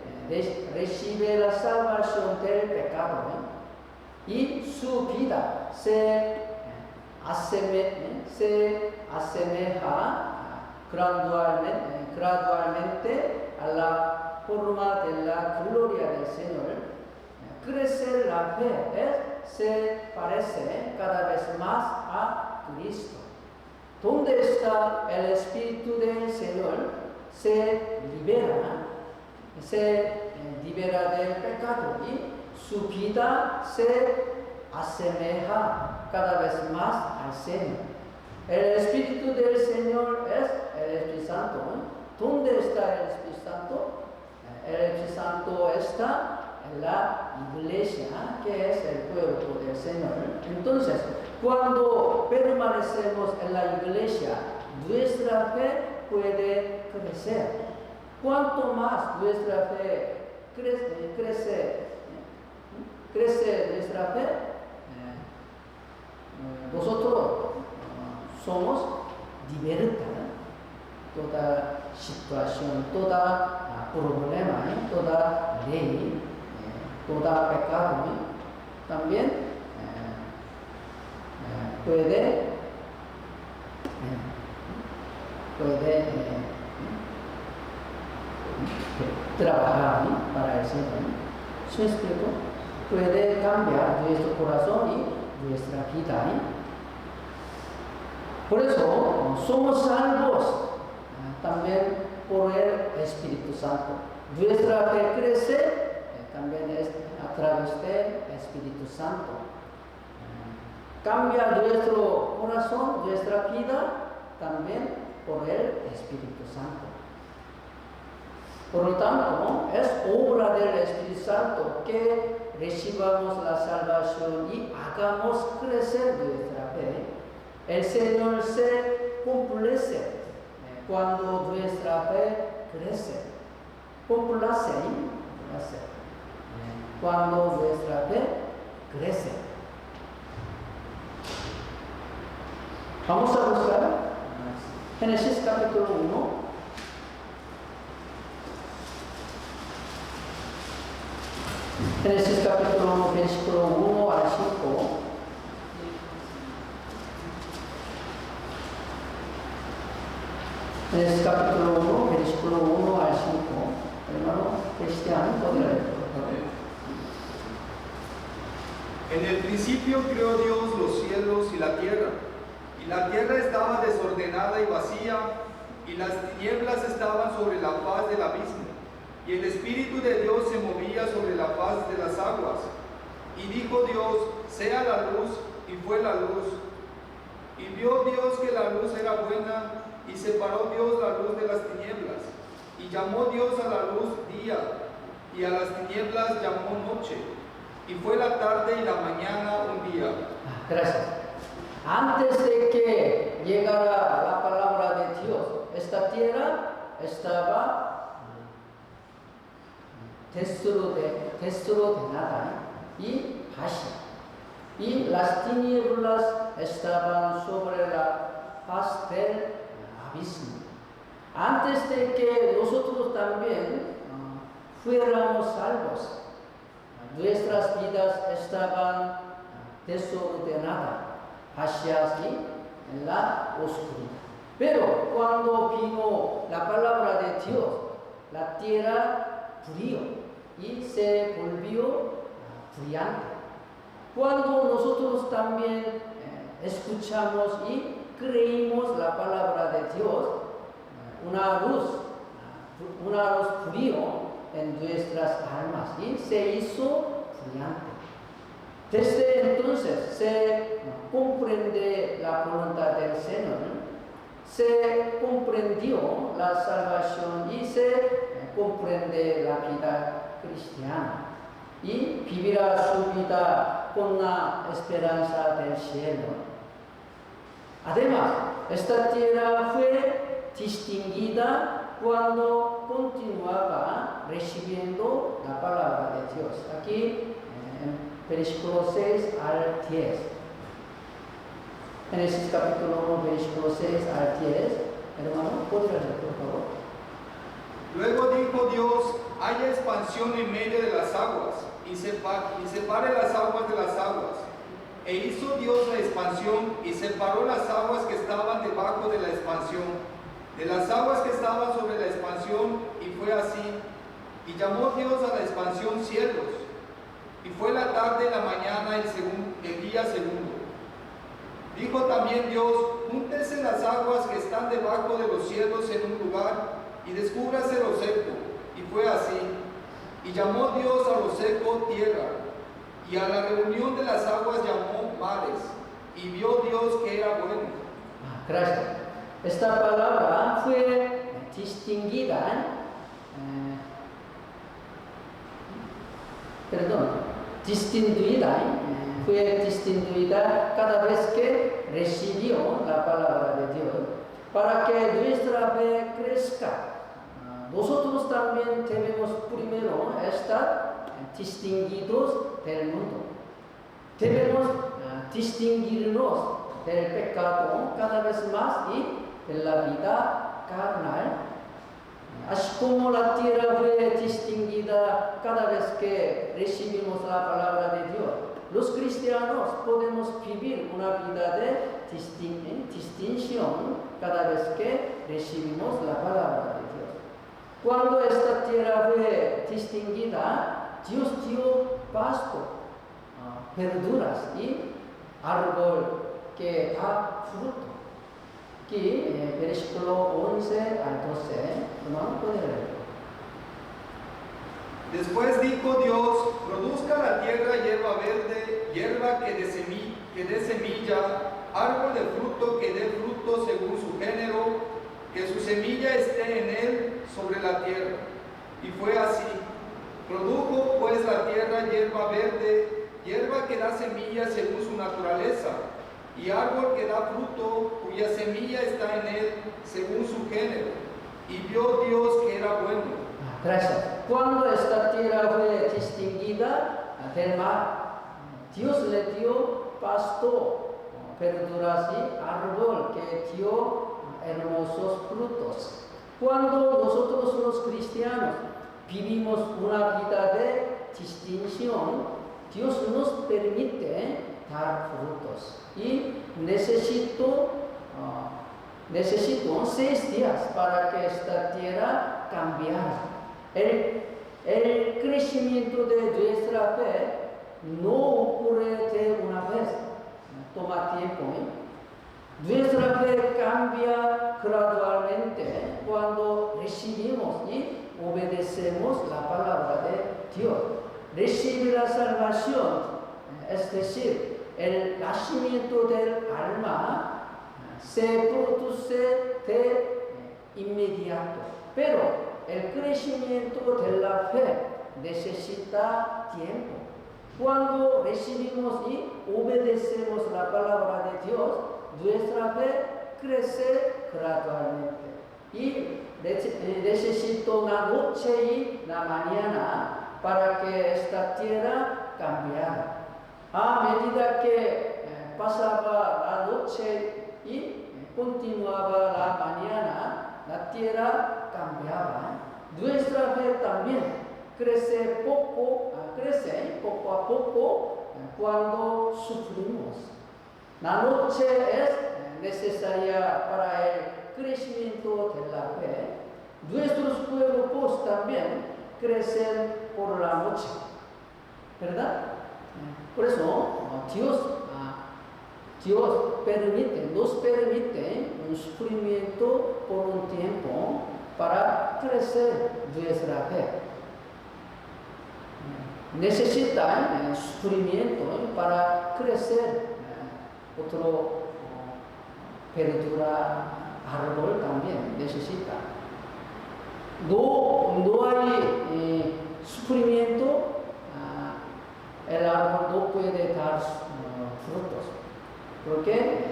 Speaker 1: recibe la salvación del pecado y su vida se asemeja gradualmente a la forma de la gloria del Señor. Crecer la fe se parece cada vez más a Cristo. ¿Dónde está el Espíritu del Señor? Se libera del pecado y su vida se asemeja cada vez más al Señor. El Espíritu del Señor es el Espíritu Santo. ¿Dónde está el Espíritu Santo? El Espíritu Santo está en la iglesia, que es el pueblo del Señor. Entonces, cuando permanecemos en la iglesia, nuestra fe puede crecer. Cuanto más nuestra fe crece nuestra fe, nosotros somos libertados. Toda situación, toda problema, toda ley, toda pecado, también puede trabajar para el Señor. Su Espíritu puede cambiar nuestro corazón y nuestra vida. Por eso somos salvos también por el Espíritu Santo. Nuestra fe crece también es a través del Espíritu Santo. Cambia nuestro corazón, nuestra vida también por el Espíritu Santo. Por lo tanto, es obra del Espíritu Santo que recibamos la salvación y hagamos crecer nuestra fe. El Señor se complace cuando nuestra fe crece. Popularse, cuando nuestra fe crece. Vamos a buscar Génesis capítulo 1. Génesis capítulo 1, versículo 1 al 5. Génesis capítulo 1, versículo 1 al 5. Hermano Cristiano, ¿podría leer?
Speaker 2: En el principio creó Dios los cielos y la tierra estaba desordenada y vacía, y las tinieblas estaban sobre la faz del abismo, y el Espíritu de Dios se movía sobre la faz de las aguas. Y dijo Dios, sea la luz, y fue la luz. Y vio Dios que la luz era buena, y separó Dios la luz de las tinieblas. Y llamó Dios a la luz día, y a las tinieblas llamó noche. Y fue la tarde y la mañana un día.
Speaker 1: Gracias. Antes de que llegara la palabra de Dios, esta tierra estaba desordenada y vacía. Y las tinieblas estaban sobre la faz del abismo. Antes de que nosotros también fuéramos salvos, nuestras vidas estaban desordenadas, vacías y en la oscuridad. Pero cuando vino la palabra de Dios, la tierra brilló y se volvió brillante. Cuando nosotros también escuchamos y creímos la palabra de Dios, una luz brilló en nuestras almas y se hizo brillante. Desde entonces se comprende la voluntad del Señor, se comprendió la salvación y se comprende la vida cristiana y vivirá su vida con la esperanza del cielo. Además, esta tierra fue distinguida cuando continuaba recibiendo la palabra de Dios. Aquí en versículo 6 al 10. Génesis capítulo 1, versículo 6 al 10. Hermano, ¿podría leer, por favor?
Speaker 2: Luego dijo Dios, haya expansión en medio de las aguas, y separe las aguas de las aguas. E hizo Dios la expansión, y separó las aguas que estaban debajo de la expansión de las aguas que estaban sobre la expansión, y fue así. Y llamó Dios a la expansión cielos. Y fue la tarde y la mañana el día segundo. Dijo también Dios, júntense las aguas que están debajo de los cielos en un lugar, y descúbrase lo seco. Y fue así. Y llamó Dios a lo seco tierra, y a la reunión de las aguas llamó mares. Y vio Dios que era bueno.
Speaker 1: Gracias. Esta palabra fue distinguida, fue distinguida cada vez que recibió la palabra de Dios, para que nuestra fe crezca. Nosotros también debemos primero estar distinguidos del mundo. Debemos distinguirnos del pecado cada vez más y de la vida carnal. Así como la tierra fue distinguida cada vez que recibimos la palabra de Dios, los cristianos podemos vivir una vida de distinción cada vez que recibimos la palabra de Dios. Cuando esta tierra fue distinguida, Dios dio pasto, verduras y árbol que da fruto. Aquí, versículo 11 al 12, hermano, puede leer.
Speaker 2: Después dijo Dios, produzca la tierra hierba verde, hierba que dé semilla, árbol de fruto que dé fruto según su género, que su semilla esté en él sobre la tierra. Y fue así. Produjo pues la tierra hierba verde, hierba que da semilla según su naturaleza, y árbol que da fruto, cuya semilla está en él según su género. Y vio Dios que era bueno.
Speaker 1: Gracias. Cuando esta tierra fue distinguida del mar, Dios le dio pasto, verduras y árbol que dio hermosos frutos. Cuando nosotros los cristianos vivimos una vida de distinción, Dios nos permite dar frutos. Y necesito 6 días para que esta tierra cambiara. El crecimiento de nuestra fe no ocurre de una vez, toma tiempo. Nuestra fe cambia gradualmente cuando recibimos y obedecemos la palabra de Dios. Recibir la salvación, es decir, el nacimiento del alma, se produce de inmediato, pero el crecimiento de la fe necesita tiempo. Cuando recibimos y obedecemos la palabra de Dios, nuestra fe crece gradualmente. Y necesito la noche y la mañana para que esta tierra cambiara. A medida que pasaba la noche y continuaba la mañana, la tierra cambiaba. Nuestra fe también crece poco a poco cuando sufrimos. La noche es necesaria para el crecimiento de la fe. Nuestros cuerpos también crecen por la noche, ¿verdad? Por eso Dios nos permite un sufrimiento por un tiempo para crecer nuestra fe. Necesitan sufrimiento para crecer otro verdura, árbol también necesita. No hay sufrimiento, el árbol no puede dar frutos. Porque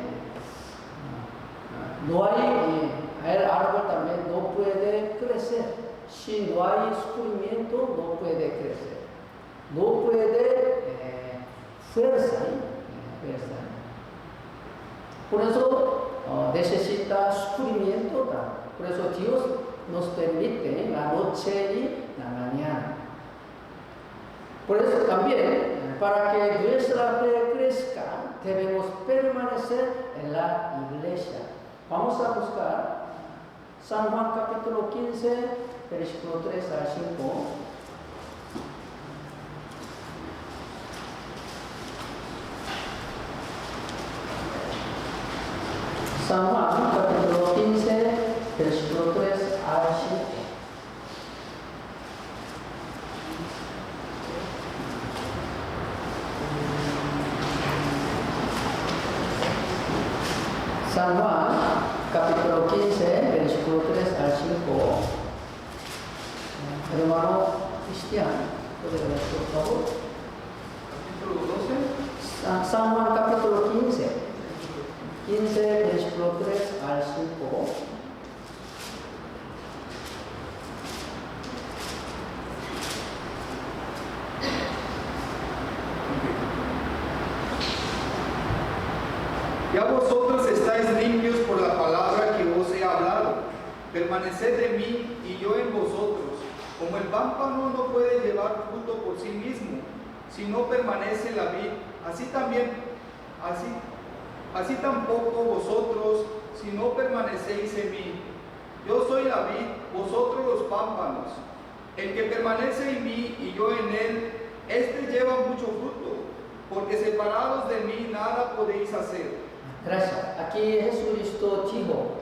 Speaker 1: el árbol también no puede crecer. Si no hay sufrimiento, no puede crecer. No puede fuerza. Por eso necesita sufrimiento. Por eso Dios nos permite la noche y la mañana. Por eso también, para que nuestra fe crezca, debemos permanecer en la iglesia. Vamos a buscar San Juan capítulo 15, versículo 3 al 5. San Juan capítulo 15, versículo 3 al 5. San Juan, capítulo 15, versículo 3 al 5. Hermano Cristian, ¿puede leer por favor?
Speaker 2: Capítulo 12.
Speaker 1: San Juan, capítulo 15, versículo 3 al 5.
Speaker 2: Ya vosotros estáis limpios por la palabra que os he hablado. Permaneced en mí y yo en vosotros. Como el pámpano no puede llevar fruto por sí mismo, si no permanece en la vid, así tampoco vosotros, si no permanecéis en mí. Yo soy la vid, vosotros los pámpanos. El que permanece en mí y yo en él, este lleva mucho fruto, porque separados de mí nada podéis hacer.
Speaker 1: Gracias. Aquí Jesucristo dijo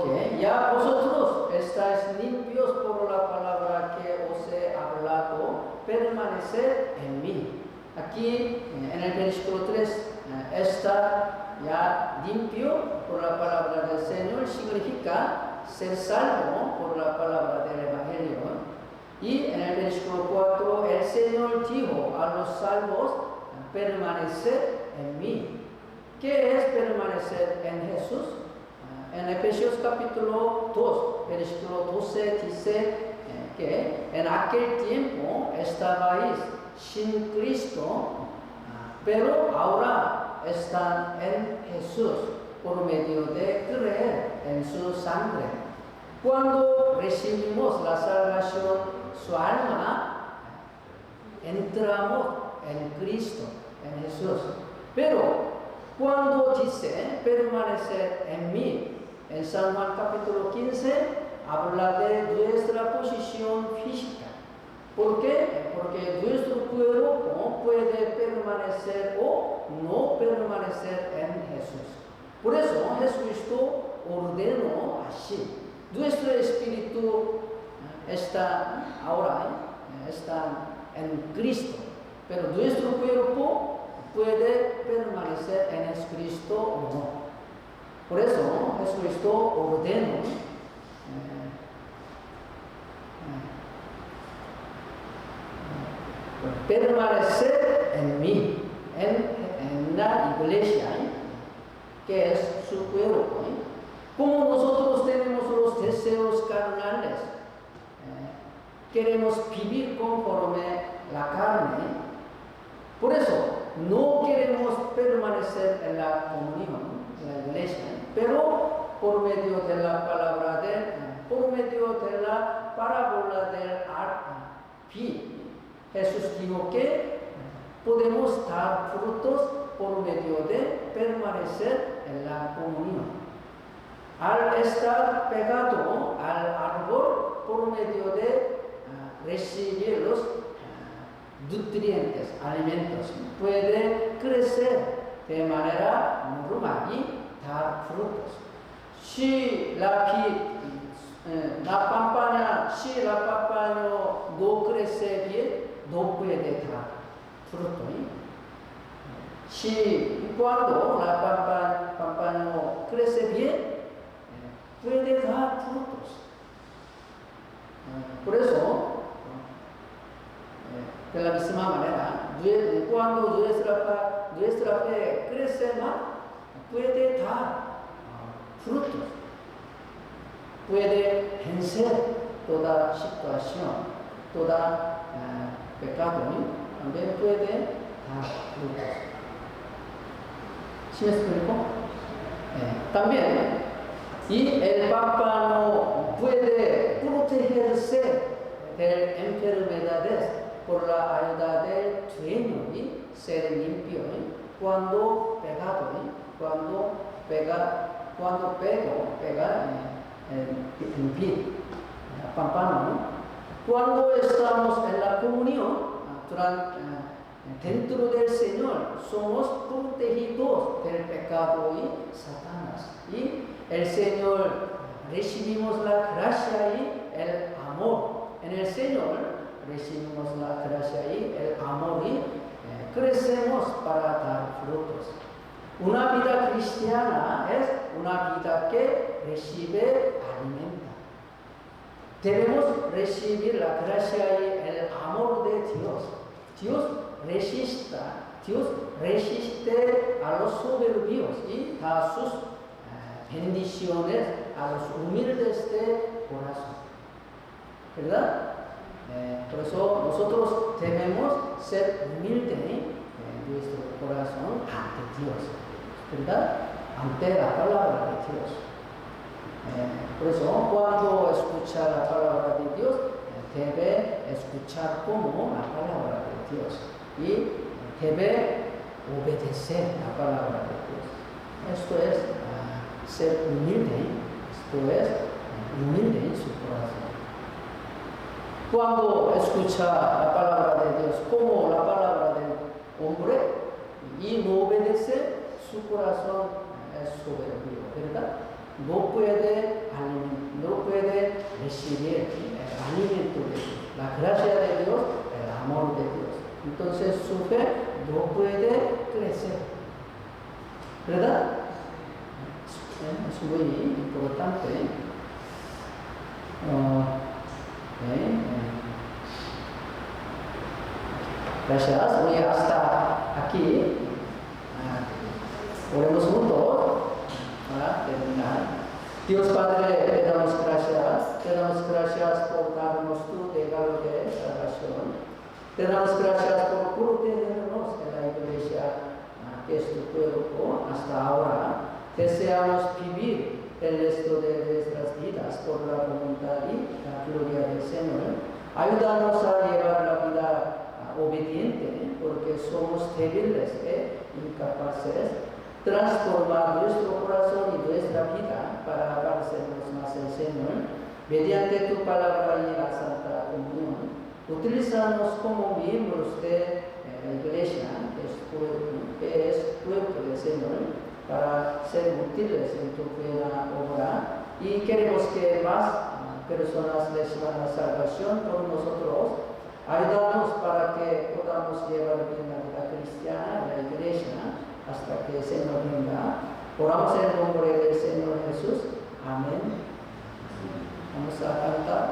Speaker 1: que ya vosotros estáis limpios por la palabra que os he hablado, permaneced en mí. Aquí en el versículo 3, estar ya limpio por la palabra del Señor significa ser salvo por la palabra del Evangelio. Y en el versículo 4, el Señor dijo a los salvos, permanecer en mí. ¿Qué es permanecer en Jesús? En Efesios capítulo 2, versículo 12 dice que en aquel tiempo estabais sin Cristo, pero ahora están en Jesús por medio de creer en su sangre. Cuando recibimos la salvación, su alma, entramos en Cristo, en Jesús. Pero cuando dice permanecer en mí, en San Juan capítulo 15 habla de nuestra posición física. ¿Por qué? Porque nuestro cuerpo puede permanecer o no permanecer en Jesús. Por eso Jesucristo ordenó así. Nuestro espíritu está ahora en Cristo, pero nuestro cuerpo puede permanecer en Cristo o no. Por eso Jesucristo ordenó permanecer en mí, en la iglesia, que es su cuerpo. Como nosotros tenemos los deseos carnales, queremos vivir conforme la carne, por eso no queremos permanecer en la comunión, en la iglesia, pero por medio de la parábola del vid, Jesús dijo que podemos dar frutos por medio de permanecer en la comunión. Al estar pegado al árbol por medio de recibir los nutrientes, alimentos, puede crecer de manera normal y dar frutos. Si la pampana no crece bien, no puede dar fruto. Si cuando la pampana crece bien, puede dar frutos. Por eso, de la misma manera, cuando nuestra fe crece más, puede dar frutos. Puede vencer toda situación, toda pecado, también puede dar frutos. ¿Sí me explico? También, y el Papa no puede protegerse de enfermedades por la ayuda del dueño y ser limpio cuando pegado, cuando pega en vid, pampano. Cuando estamos en la comunión, dentro del Señor, somos protegidos del pecado y Satanás. Y el Señor recibimos la gracia y el amor. En el Señor recibimos la gracia y el amor y crecemos para dar frutos. Una vida cristiana es una vida que recibe alimento. Debemos recibir la gracia y el amor de Dios. Dios resiste a los soberbios y da sus bendiciones a los humildes de corazón. ¿Verdad? Por eso nosotros debemos ser humildes en nuestro corazón ante Dios. ¿Verdad? Ante la palabra de Dios. Por eso cuando escucha la palabra de Dios, debe escuchar como la palabra de Dios y debe obedecer la palabra de Dios. Esto es ser humilde, esto es humilde en su corazón. Cuando escucha la palabra de Dios como la palabra del hombre y no obedece, su corazón es soberbio, ¿verdad? No puede recibir el alimento de Dios, la gracia de Dios, el amor de Dios. Entonces su fe no puede crecer, ¿verdad? Es muy importante. Gracias. Voy hasta aquí Oremos juntos para terminar. Dios Padre, te damos gracias por darnos tu regalo de salvación. Te damos gracias por protegernos en la iglesia, que es tu cuerpo hasta ahora. Deseamos vivir el resto de nuestras vidas por la voluntad y la gloria del Señor. Ayúdanos a llevar la vida obediente, porque somos débiles e incapaces. Transformar nuestro corazón y nuestra vida para parecernos más al Señor, mediante tu palabra y la Santa Comunión. Utilízanos como miembros de la Iglesia, que es cuerpo del Señor, para ser útiles en tu buena obra. Y queremos que más personas reciban la salvación por nosotros. Ayúdanos para que podamos llevar bien la vida cristiana en la Iglesia hasta que el Señor venga. Oramos en el nombre del Señor Jesús. Amén. Vamos a cantar.